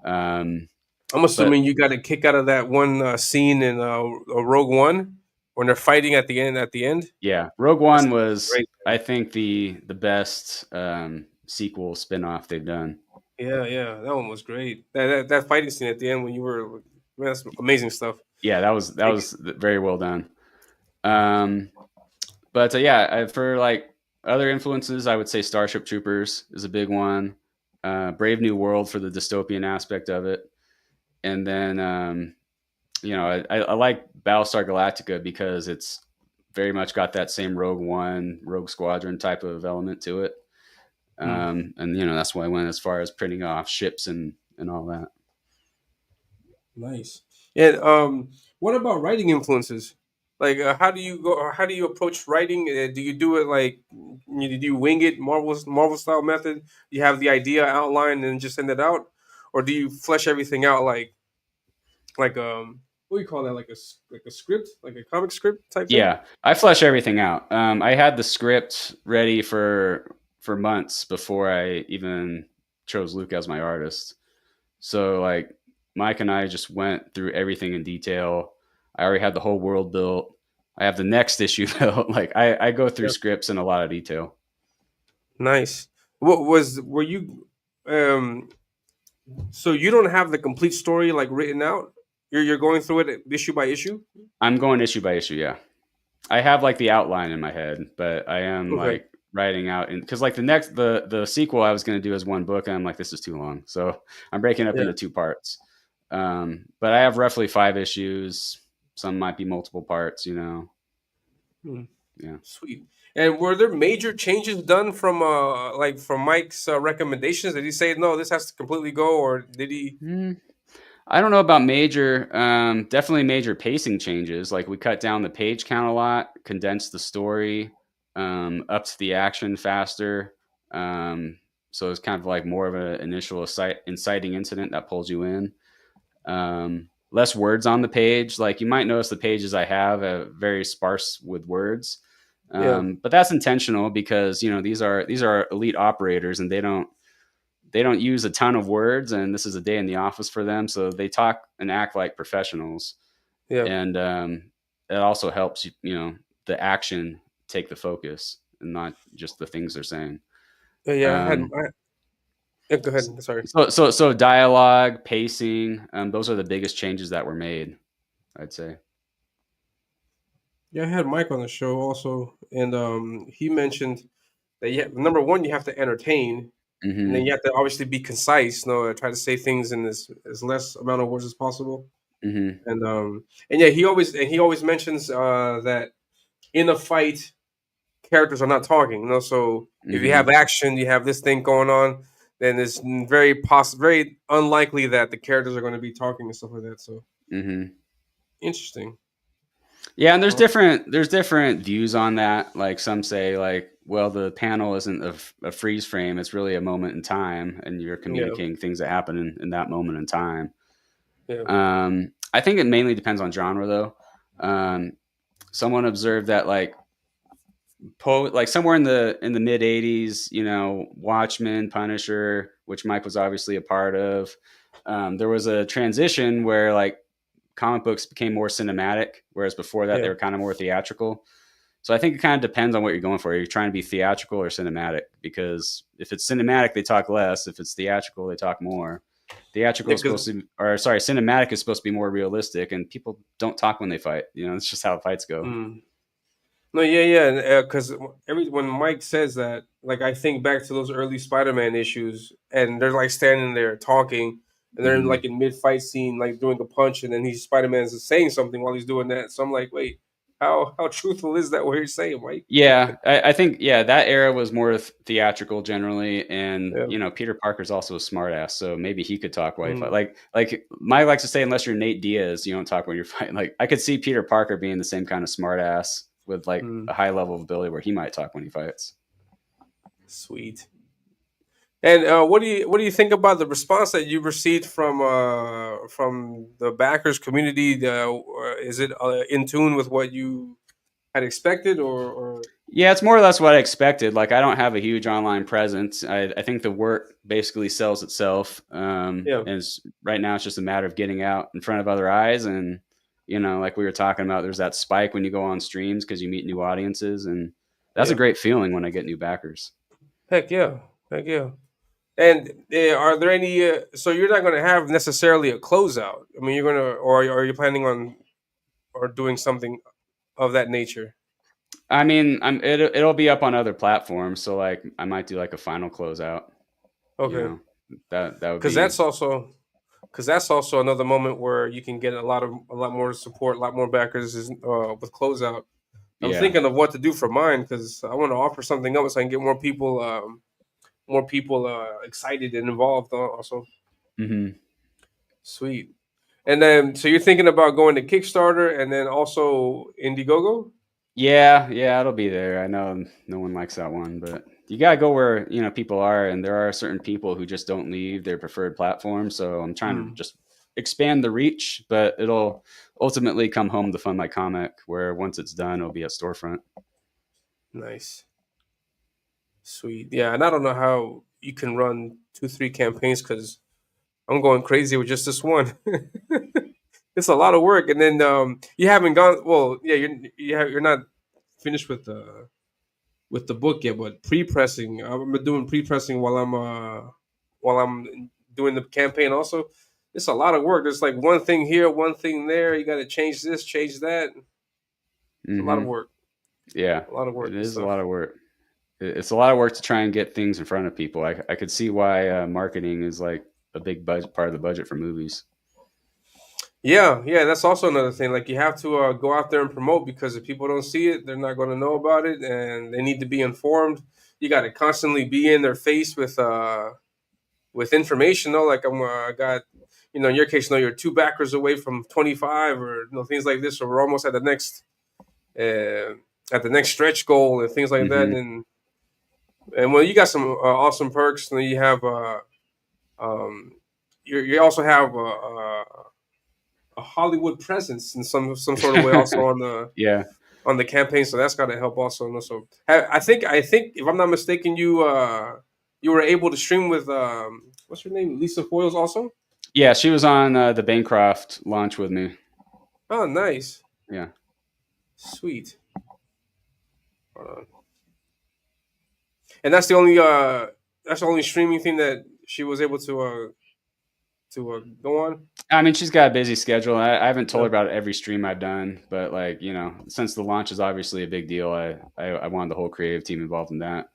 I'm assuming you got a kick out of that one scene in Rogue One when they're fighting at the end. Yeah, Rogue One was, great. I think, the best sequel spinoff they've done. Yeah, that one was great. That fighting scene at the end when you were, man, that's amazing stuff. Yeah, that was very well done. But yeah, for like other influences, I would say Starship Troopers is a big one. Brave New World for the dystopian aspect of it, and then I like Battlestar Galactica because it's very much got that same Rogue One, Rogue Squadron type of element to it. And that's why I went as far as printing off ships and all that. Nice. And what about writing influences? Like, how do you approach writing? Do you do it like, do you wing it, Marvel style method? Do you have the idea outlined and just send it out, or do you flesh everything out like what do you call that? Like a script, like a comic script type thing? Yeah, I flesh everything out. I had the script ready for months before I even chose Luke as my artist. So like Mike and I just went through everything in detail. I already had the whole world built. I have the next issue built. Like I go through scripts in a lot of detail. Nice. Were you so you don't have the complete story like written out? You're going through it issue by issue? I'm going issue by issue, yeah. I have like the outline in my head, but I am like writing out, and because like the sequel I was going to do as one book, and I'm like, this is too long, so I'm breaking it up into 2 parts. But I have roughly 5 issues. Some might be multiple parts, Yeah. Sweet. And were there major changes done from Mike's recommendations? Did he say no, this has to completely go, or did he? I don't know about major. Definitely major pacing changes. Like we cut down the page count a lot, condensed the story, upped the action faster. So it's kind of like more of an initial inciting incident that pulls you in. Less words on the page. Like you might notice the pages I have are very sparse with words. But that's intentional because these are elite operators, and they don't they don't use a ton of words, and this is a day in the office for them, so they talk and act like professionals. Yeah. And it also helps the action take the focus and not just the things they're saying. Yeah. Um, Yeah, go ahead. Sorry. so dialogue, pacing, those are the biggest changes that were made, I'd say. Yeah, I had Mike on the show also, and he mentioned that number one, you have to entertain, and then Mm-hmm. you have to obviously be concise. Try to say things in as less amount of words as possible. Mm-hmm. And yeah, he always mentions that in a fight, characters are not talking. So if you have Mm-hmm. action, you have this thing going on, then it's very unlikely that the characters are going to be talking and stuff like that. So Mm-hmm. interesting. Yeah, and there's Uh, different views on that. Like some say, like, well, the panel isn't a freeze frame; it's really a moment in time, and you're yeah, communicating things that happen in that moment in time. yeah, I think it mainly depends on genre, though. Um, Someone observed that, like somewhere in the mid '80s, Watchmen, Punisher, which Mike was obviously a part of. There was a transition where like comic books became more cinematic, whereas before that yeah. they were kind of more theatrical. So I think it kind of depends on what you're going for. You're trying to be theatrical or cinematic, because if it's cinematic, they talk less. If it's theatrical, they talk more. Theatrical Yeah, is supposed to, or sorry, cinematic is supposed to be more realistic, and people don't talk when they fight. It's just how fights go. No, yeah. Because when Mike says that, like I think back to those early Spider-Man issues, and they're like standing there talking, and they're in, Mm-hmm. like in mid-fight scene, like doing a punch, and then Spider-Man's saying something while he's doing that. So I'm like, wait, how truthful is that what you're saying, Mike? Yeah, I think that era was more theatrical generally, and Yeah. Peter Parker's also a smartass, so maybe he could talk while he fight. Mm. Like Mike likes to say, unless you're Nate Diaz, you don't talk when you're fighting. Like I could see Peter Parker being the same kind of smartass with like Mm. a high level of ability where he might talk when he fights. Sweet. And what do you think about the response that you received from the backers community? Is it in tune with what you had expected, or Yeah, it's more or less what I expected. Like I don't have a huge online presence. I think the work basically sells itself. yeah, And right now it's just a matter of getting out in front of other eyes. And, like we were talking about, there's that spike when you go on streams because you meet new audiences. And that's a yeah. great feeling when I get new backers. Heck yeah, heck yeah. And are there any? So you're not going to have necessarily a closeout. I mean, you're gonna, or are you planning on or doing something of that nature? I mean, it'll be up on other platforms. So like I might do like a final closeout, you Okay, know, that would because be, that's also another moment where you can get a lot more support, a lot more backers with closeout. I'm yeah. thinking of what to do for mine because I want to offer something else so I can get more people excited and involved. Also, Hmm. sweet. And then, so you're thinking about going to Kickstarter and then also Indiegogo? Yeah, it'll be there. I know no one likes that one, but you gotta go where people are, and there are certain people who just don't leave their preferred platform. So I'm trying to Hmm. just expand the reach, but it'll ultimately come home to FundMyComic, where once it's done, it'll be at storefront. Nice, sweet. Yeah, and I don't know how you can run 2, 3 campaigns because I'm going crazy with just this one. It's a lot of work, and then you haven't gone. Well, yeah, you're not finished with the book yet, but pre-pressing. I've been doing pre-pressing while I'm doing the campaign. Also, it's a lot of work. There's like one thing here, one thing there. You got to change this, change that. It's a lot of Hmm. work. Yeah, A lot of it work and is a stuff. lot of work. It's a lot of work to try and get things in front of people. I could see why marketing is like a big budget part of the budget for movies. Yeah. That's also another thing. Like you have to go out there and promote because if people don't see it, they're not going to know about it, and they need to be informed. You got to constantly be in their face with information. Though, like I got, in your case, you're 2 backers away from 25, or things like this. Or we're almost uh, at the next stretch goal and things like that. Hmm. And well, you got some awesome perks. And then you have um, you also have a Hollywood presence in some sort of way also Yeah. on the campaign. So that's got to help also. So I think if I'm not mistaken, you were able to stream with what's her name, Lisa Foyles also. Yeah, she was on the Bancroft launch with me. Oh, nice. Yeah. Sweet. Hold on. And that's the only streaming thing that she was able to go on. I mean, she's got a busy schedule. I haven't told her Yeah. about every stream I've done, but like, you know, since the launch is obviously a big deal, I wanted the whole creative team involved in that.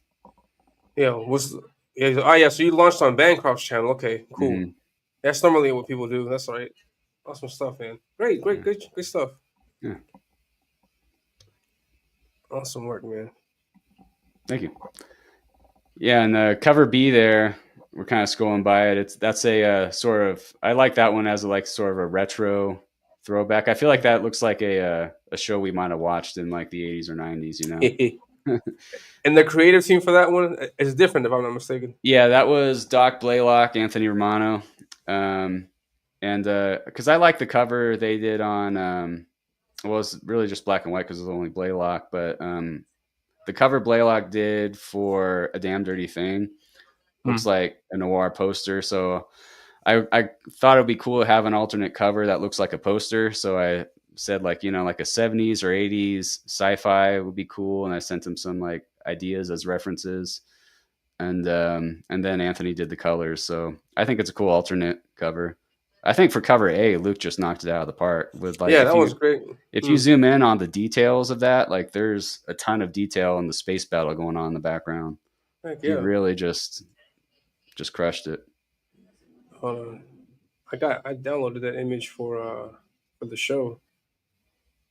Yeah. So you launched on Bancroft's channel. Okay, cool. Mhm. That's normally what people do. That's all right. Awesome stuff, man. Great, good stuff. Yeah. Awesome work, man. Thank you. Yeah, and cover B there, we're kind of scrolling by it. That's a sort of, I like that one as like sort of a retro throwback. I feel like that looks like a show we might have watched in like the 80s or 90s, you know. And the creative team for that one is different, if I'm not mistaken. Yeah, that was Doc Blaylock, Anthony Romano, and because I like the cover they did on, well, it's really just black and white because it was only Blaylock, but the cover Blaylock did for A Damn Dirty Thing looks like a noir poster. So I thought it would be cool to have an alternate cover that looks like a poster. So I said, like, you know, like a 70s or 80s sci-fi would be cool. And I sent him some like ideas as references. And then Anthony did the colors. So I think it's a cool alternate cover. I think for cover A, Luke just knocked it out of the park with like, yeah, that was great. If you zoom in on the details of that, like there's a ton of detail in the space battle going on in the background. Heck He yeah. really just crushed it. Hold on. I downloaded that image for the show.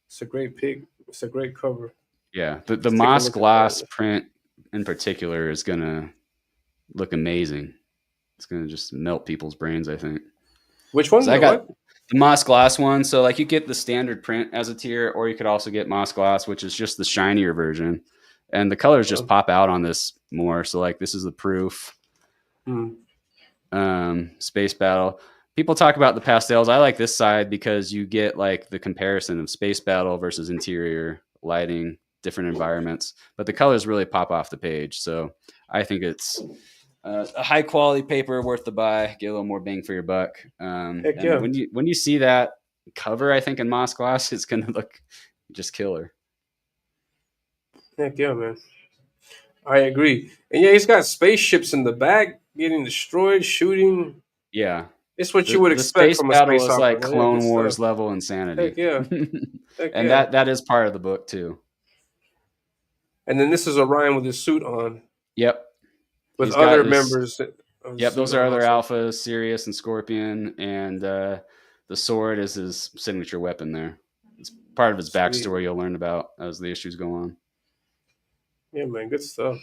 It's a great pic. It's a great cover. Yeah, the take a moss look at gloss that. print in particular is gonna look amazing. It's gonna just melt people's brains, I think. Which one? 'Cause I The got what? the moss gloss one. So like you get the standard print as a tier, or you could also get moss gloss, which is just the shinier version. And the colors just pop out on this more. So like this is the proof. Space battle. People talk about the pastels. I like this side because you get like the comparison of space battle versus interior lighting, different environments, but the colors really pop off the page. So I think it's a high quality paper worth the buy. Get a little more bang for your buck. Heck yeah. When you see that cover, I think in moss gloss, it's gonna look just killer. Heck yeah, man. I agree. And yeah, he's got spaceships in the back getting destroyed, shooting. Yeah. It's what you would The expect space from a battle space is opera. like Yeah, Clone good Wars stuff. level insanity. Heck yeah. Heck And yeah. that is part of the book too. And then this is Orion with his suit on. Yep. With He's got other his- members. Of the Yep, suit those are on other also. alphas, Sirius and Scorpion, and the sword is his signature weapon there. It's part of his Sweet. backstory you'll learn about as the issues go on. Yeah, man, good stuff.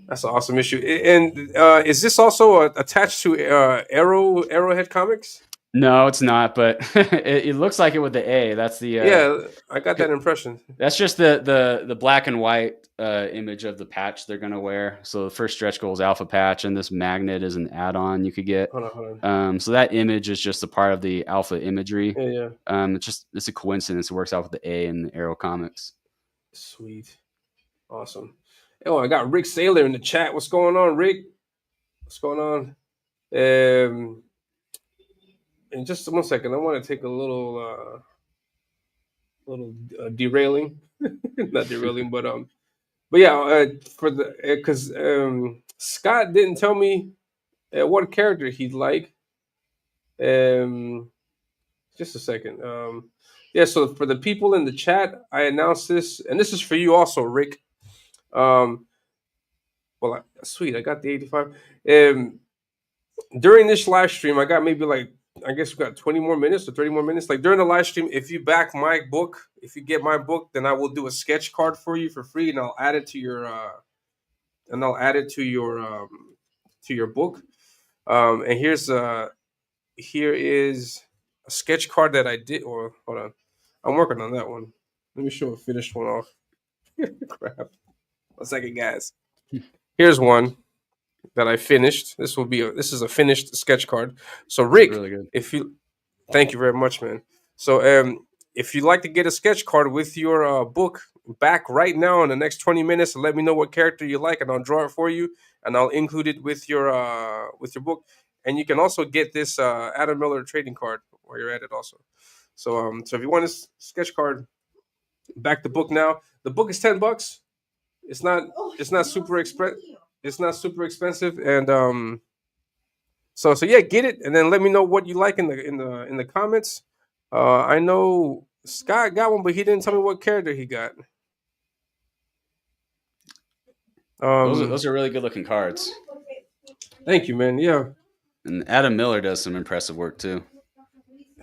That's an awesome issue. And is this also attached to Arrowhead Comics? No, it's not, but it looks like it with the A. That's the Yeah, I got that impression. That's just the black and white image of the patch they're gonna wear. So the first stretch goal is alpha patch, and this magnet is an add-on you could get. Hold on. So that image is just a part of the alpha imagery. Yeah. It's a coincidence. It works out with the A in the Arrow comics. Sweet. Awesome. Oh, I got Rick Saylor in the chat. What's going on, Rick? What's going on? In just 1 second, I want to take a little derailing, not derailing, but yeah, for the because Scott didn't tell me what character he'd like. Just a second. Yeah, so for the people in the chat, I announced this, and this is for you also, Rick. Well, sweet, I got the 85. During this live stream, I got maybe like, I guess we got 20 more minutes or 30 more minutes. Like during the live stream, if you back my book, if you get my book, then I will do a sketch card for you for free, and I'll add it to your book. And here is a sketch card that I did. Or hold on, I'm working on that one. Let me show a finished one off. Crap. 1 second, guys. Here's one that I finished. This is a finished sketch card. So Rick, really good. Thank you very much, man. So if you'd like to get a sketch card with your book, back right now in the next 20 minutes and let me know what character you like, and I'll draw it for you, and I'll include it with your book. And you can also get this Adam Miller trading card while you're at it also. So if you want a sketch card, back the book now. The book is $10. It's not super expensive. It's not super expensive, and so yeah, get it, and then let me know what you like in the comments. I know Scott got one, but he didn't tell me what character he got. Those are really good looking cards. Thank you, man. Yeah. And Adam Miller does some impressive work too.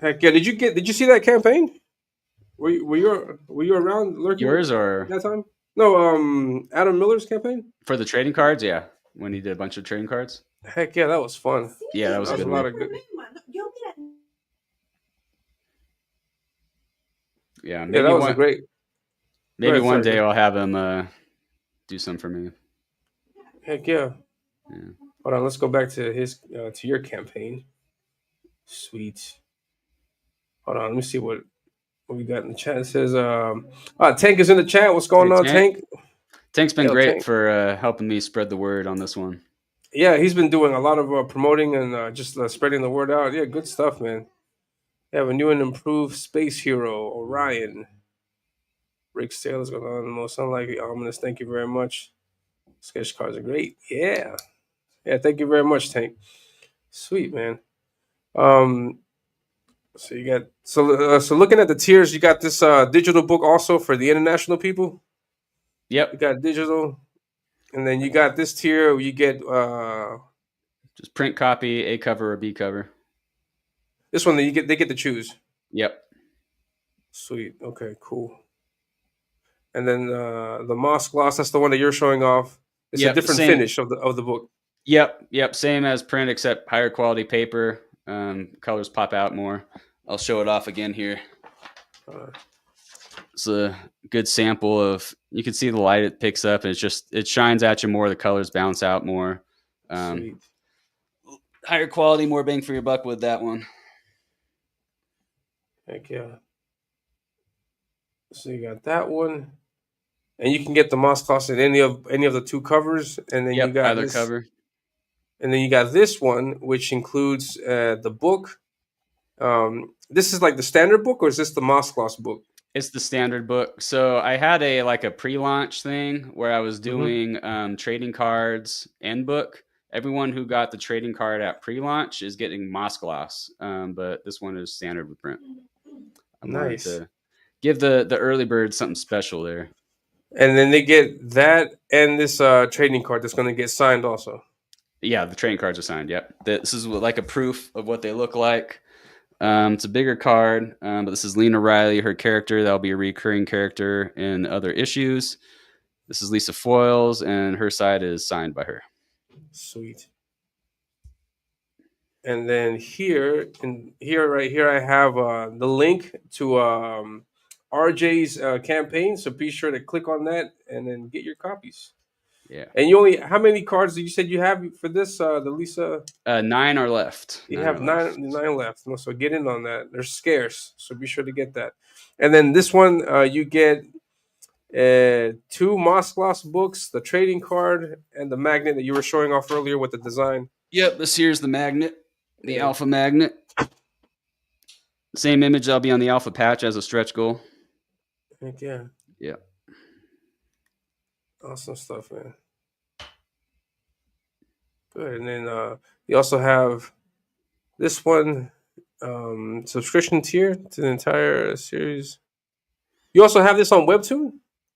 Heck yeah! Did you see that campaign? Were you around lurking? Yours or that time? No, Adam Miller's campaign for the trading cards. Yeah, when he did a bunch of trading cards. Heck yeah, that was fun. Yeah, that was a good lot one. of good. Yeah, that was great. Maybe one day I'll have him do some for me. Heck yeah. Yeah. Hold on, let's go back to to your campaign. Sweet. Hold on, let me see what we got in the chat. It says, Tank is in the chat. What's going on, Tank? Tank's been great for helping me spread the word on this one. Yeah, he's been doing a lot of promoting and just spreading the word out. Yeah, good stuff, man. We have a new and improved space hero, Orion. Rick Sale is going on. The most unlikely Ominus. Thank you very much. Sketch cards are great. Yeah. Yeah, thank you very much, Tank. Sweet, man. So you got so looking at the tiers, you got this digital book also for the international people. Yep. You got digital, and then you got this tier where you get just print copy, A cover or B cover. This one they get to choose. Yep. Sweet. Okay, cool. And then the moss gloss, that's the one that you're showing off. It's a different finish of the book. Yep. Same as print, except higher quality paper. Colors pop out more. I'll show it off again here. It's a good sample of. You can see the light it picks up, and it shines at you more. The colors bounce out more. Sweet. Higher quality, more bang for your buck with that one. Heck yeah. So you got that one, and you can get the moss gloss in any of the two covers, and then you got either cover. And then you got this one, which includes the book. This is like the standard book, or is this the moss gloss book? It's the standard book. So I had a pre-launch thing where I was doing trading cards and book. Everyone who got the trading card at pre-launch is getting moss gloss, but this one is standard with print. I'm nice. To give the early birds something special there. And then they get that and this trading card that's going to get signed also. Yeah, the trading cards are signed. Yep. This is like a proof of what they look like. It's a bigger card, but this is Lena Riley, her character. That'll be a recurring character in other issues. This is Lisa Foyles, and her side is signed by her. Sweet. And then right here, I have the link to RJ's campaign. So be sure to click on that and then get your copies. Yeah. And how many cards did you said you have for this? The Lisa? 9 are left. You have nine left. No, so get in on that. They're scarce, so be sure to get that. And then this one, you get 2 moss gloss books, the trading card, and the magnet that you were showing off earlier with the design. Yep, this here's the magnet, the alpha magnet. Same image that'll be on the alpha patch as a stretch goal. Heck yeah. Yeah. Awesome stuff, man. Good. And then you also have this one subscription tier to the entire series. You also have this on Webtoon?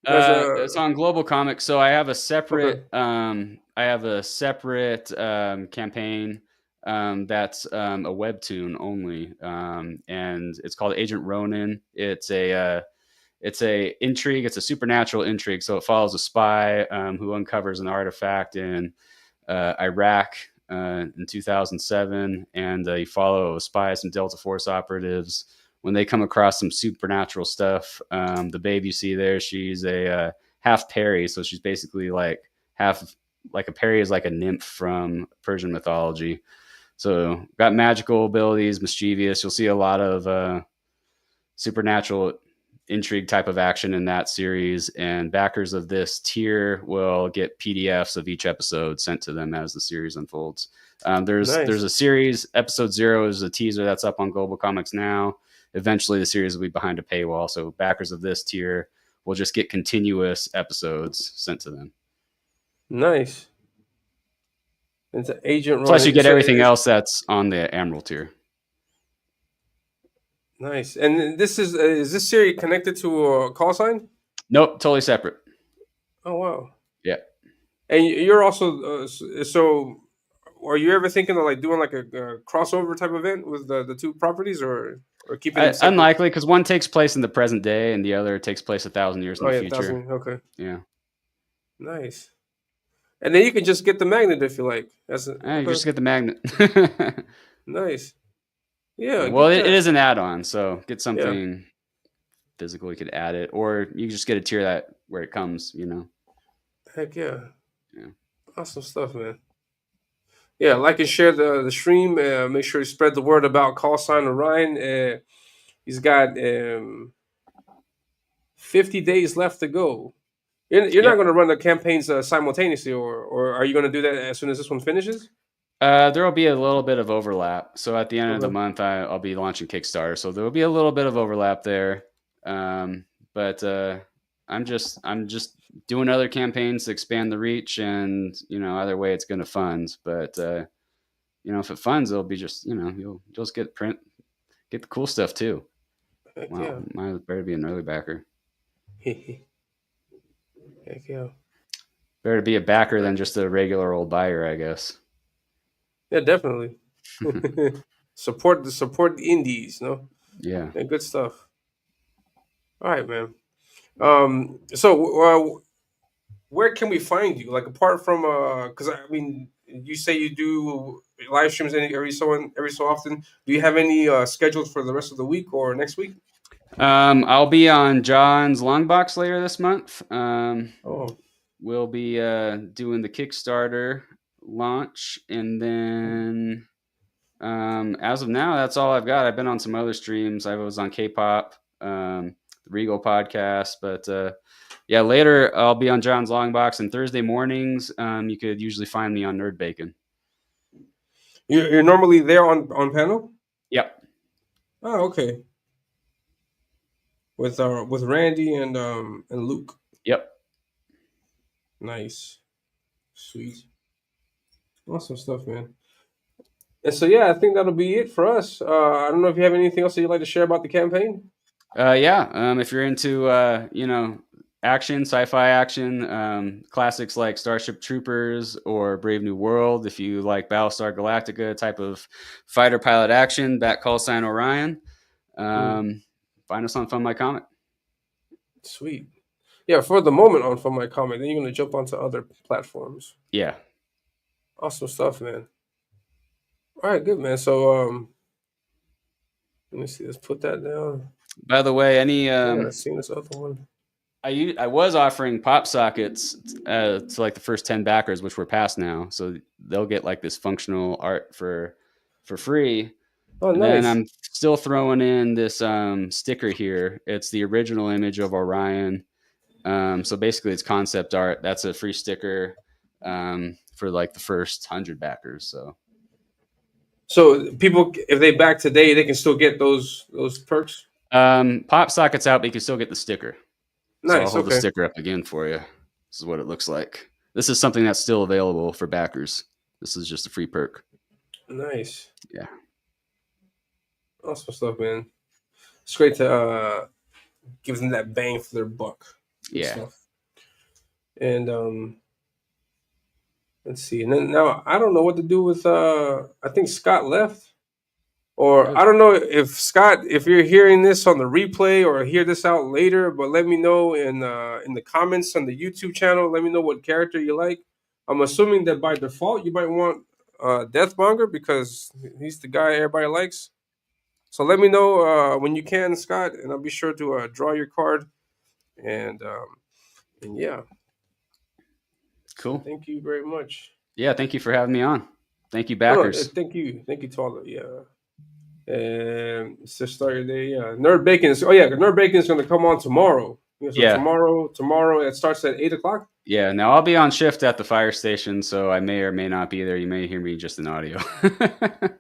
It's on Global Comics. So I have a separate campaign that's a Webtoon only, and it's called Agent Ronin. It's a intrigue. It's a supernatural intrigue. So it follows a spy who uncovers an artifact in Iraq in 2007, and you follow spies and Delta Force operatives when they come across some supernatural stuff. The babe you see there, she's a half Peri, so she's basically like a Peri is like a nymph from Persian mythology. So got magical abilities, mischievous. You'll see a lot of supernatural intrigue type of action in that series, and backers of this tier will get PDFs of each episode sent to them as the series unfolds. There's a series. Episode 0 is a teaser that's up on Global Comics now. Eventually, the series will be behind a paywall, so backers of this tier will just get continuous episodes sent to them. Nice. It's an Agent Plus, Ryan. you get everything else that's on the Emerald tier. Nice. And this is this series connected to a call sign? Nope, totally separate. Oh wow. Yeah. And you're also so. Are you ever thinking of like doing like a crossover type event with the two properties, or keeping it separate? Unlikely, because one takes place in the present day and the other takes place 1,000 years in the future. 1,000. Okay. Yeah. Nice. And then you can just get the magnet if you like. You just get the magnet. Nice. Yeah. Well, it is an add-on, so get something physical. You could add it, or you just get a tier that where it comes. Heck yeah. Yeah. Awesome stuff, man. Yeah, like and share the stream. Make sure you spread the word about Call Sign Orion. He's got 50 days left to go. You're not going to run the campaigns simultaneously, or are you going to do that as soon as this one finishes? There will be a little bit of overlap. So at the end of the month, I'll be launching Kickstarter. So there will be a little bit of overlap there. But I'm just doing other campaigns to expand the reach, and either way it's going to fund. But if it funds, it'll be just you'll just get the cool stuff too. Wow, yeah. Might better be an early backer. Heck yeah. Better to be a backer than just a regular old buyer, I guess. Yeah, definitely. support the indies, no? Yeah. Good stuff. All right, man. So where can we find you? Like apart from because I mean, you say you do live streams every so often. Do you have any scheduled for the rest of the week or next week? I'll be on John's Longbox later this month. We'll be doing the Kickstarter launch, and then as of now, that's all I've got. I've been on some other streams. I was on K-pop, the Regal podcast, but later I'll be on John's Longbox, and Thursday mornings you could usually find me on Nerd Bacon. You're normally there on panel? Yep. Oh, okay. With Randy and Luke. Yep. Nice. Sweet. Awesome stuff, man. And so I think that'll be it for us. I don't know if you have anything else that you'd like to share about the campaign. If you're into action, sci-fi action, classics like Starship Troopers or Brave New World, if you like Battlestar Galactica type of fighter pilot action, back Call Sign Orion. Find us on FundMyComic. Sweet. Yeah, for the moment on FundMyComic, then you're going to jump onto other platforms. Yeah. Awesome stuff, man. All right, good, man. So, let me see. Let's put that down. By the way, I've seen this other one. I was offering pop sockets to like the first 10 backers, which we're past now. So they'll get like this functional art for free. Oh, nice. And I'm still throwing in this sticker here. It's the original image of Orion. So basically it's concept art. That's a free sticker for like the first 100 backers. So people, if they back today, they can still get those perks? Pop sockets out, but you can still get the sticker. Nice. So I'll hold the sticker up again for you. This is what it looks like. This is something that's still available for backers. This is just a free perk. Nice. Yeah. Awesome stuff, man. It's great to give them that bang for their buck. Yeah. And let's see. And then now I don't know what to do with I think Scott left. Or I don't know if Scott, if you're hearing this on the replay or hear this out later, but let me know in the comments on the YouTube channel. Let me know what character you like. I'm assuming that by default you might want Deathmonger because he's the guy everybody likes. So let me know when you can, Scott, and I'll be sure to draw your card. And yeah. Cool. Thank you very much. Yeah, thank you for having me on. Thank you, backers. Thank you to all of you. To start your day, yeah. Nerd Bacon is. Oh yeah, Nerd Bacon is going to come on tomorrow. Yeah, so Yeah. tomorrow it starts at 8 o'clock. Yeah, now I'll be on shift at the fire station, so I may or may not be there. You may hear me just in audio.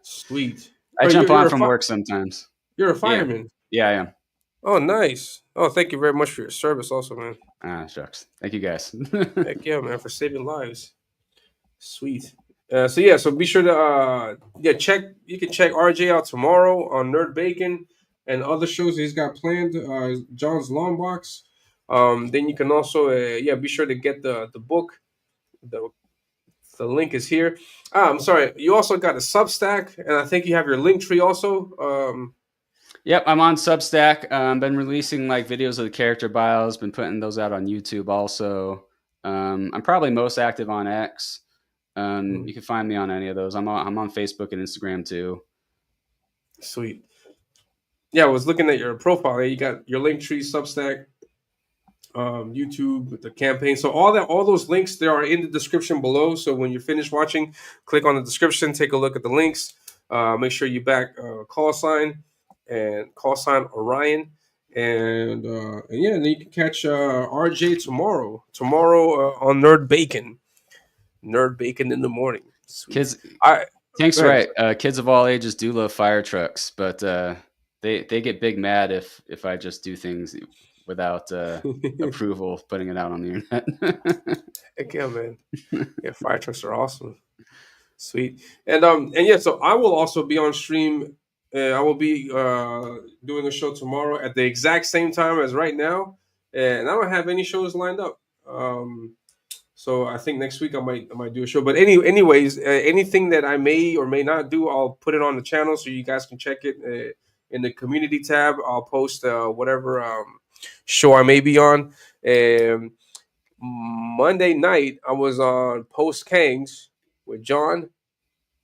Sweet. I Oh, jump on you're from work sometimes. you're a Yeah, fireman. yeah, I am. Oh, nice. Oh, thank you very much for your service, also, man. Ah, shucks. Thank you, guys. Heck yeah, man, for saving lives. Sweet. So be sure to check. You can check RJ out tomorrow on Nerd Bacon and other shows he's got planned. John's Long Box. Then you can also be sure to get the book. The link is here. I'm sorry. You also got a Substack, and I think you have your LinkTree also. Yep, I'm on Substack. Been releasing like videos of the character bios. Been putting those out on YouTube also. I'm probably most active on X. You can find me on any of those. I'm on Facebook and Instagram too. Sweet. Yeah, I was looking at your profile. You got your LinkTree, Substack, YouTube, the campaign. So all those links there are in the description below. So when you finish watching, click on the description, take a look at the links. Make sure you back call sign Orion, and then you can catch RJ tomorrow. On Nerd Bacon in the morning. Sweet. Kids, I Tank's go ahead. right. Kids of all ages do love fire trucks, but they get big mad if I just do things without approval, putting it out on the internet. Heck yeah, man. Yeah, fire trucks are awesome. Sweet. And so I will also be on stream. I will be doing a show tomorrow at the exact same time as right now, and I don't have any shows lined up. So I think next week I might do a show. But anyways, anything that I may or may not do, I'll put it on the channel so you guys can check it in the community tab. I'll post whatever show I may be on. Monday night I was on Post Kangs with John.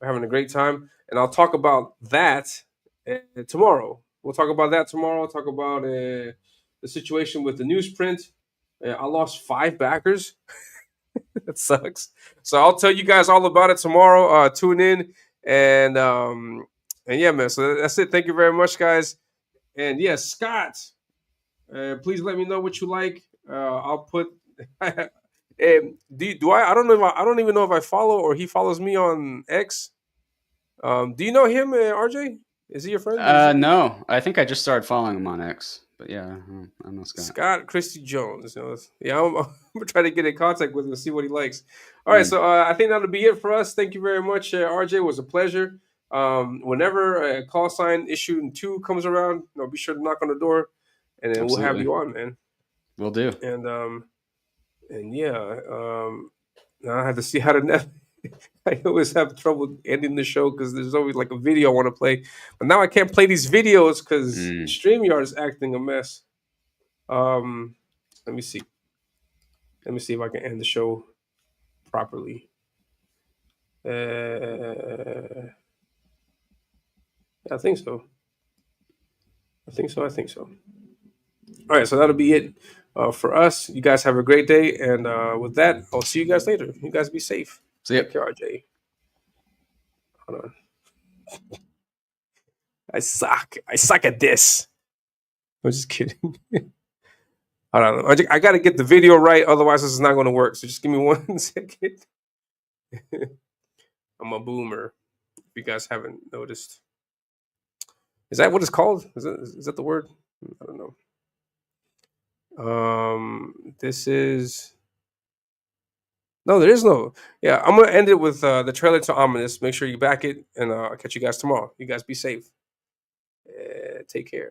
We're having a great time, and I'll talk about that tomorrow. We'll talk about that tomorrow. I'll talk about the situation with the newsprint. I lost 5 backers. That sucks. So I'll tell you guys all about it tomorrow. Tune in, and yeah, man. So that's it. Thank you very much, guys. And yeah, Scott, please let me know what you like. I'll put. Do I? I don't know. I don't even know if I follow or he follows me on X. Do you know him, RJ? Is he your friend? No, I think I just started following him on X. But yeah, I know Scott. Scott Christy Jones. Yeah, I'm gonna try to get in contact with him and see what he likes. All right, so I think that'll be it for us. Thank you very much, RJ. It was a pleasure. Whenever a call sign issue 2 comes around, be sure to knock on the door, and then Absolutely. we'll have you on, man. We'll do. And now I have to see how to. I always have trouble ending the show because there's always like a video I want to play, but now I can't play these videos because StreamYard is acting a mess. Let me see. Let me see if I can end the show properly. I think so. I think so. All right, so that'll be it for us. You guys have a great day, and with that, I'll see you guys later. You guys be safe. See ya. Take care, RJ. Hold on. I suck at this. I'm just kidding. Hold on. I got to get the video right. Otherwise, this is not going to work. So just give me 1 second. I'm a boomer. If you guys haven't noticed. Is that what it's called? Is that the word? I don't know. This is... No, there is no... Yeah, I'm going to end it with the trailer to Ominus. Make sure you back it, and I'll catch you guys tomorrow. You guys be safe. Take care.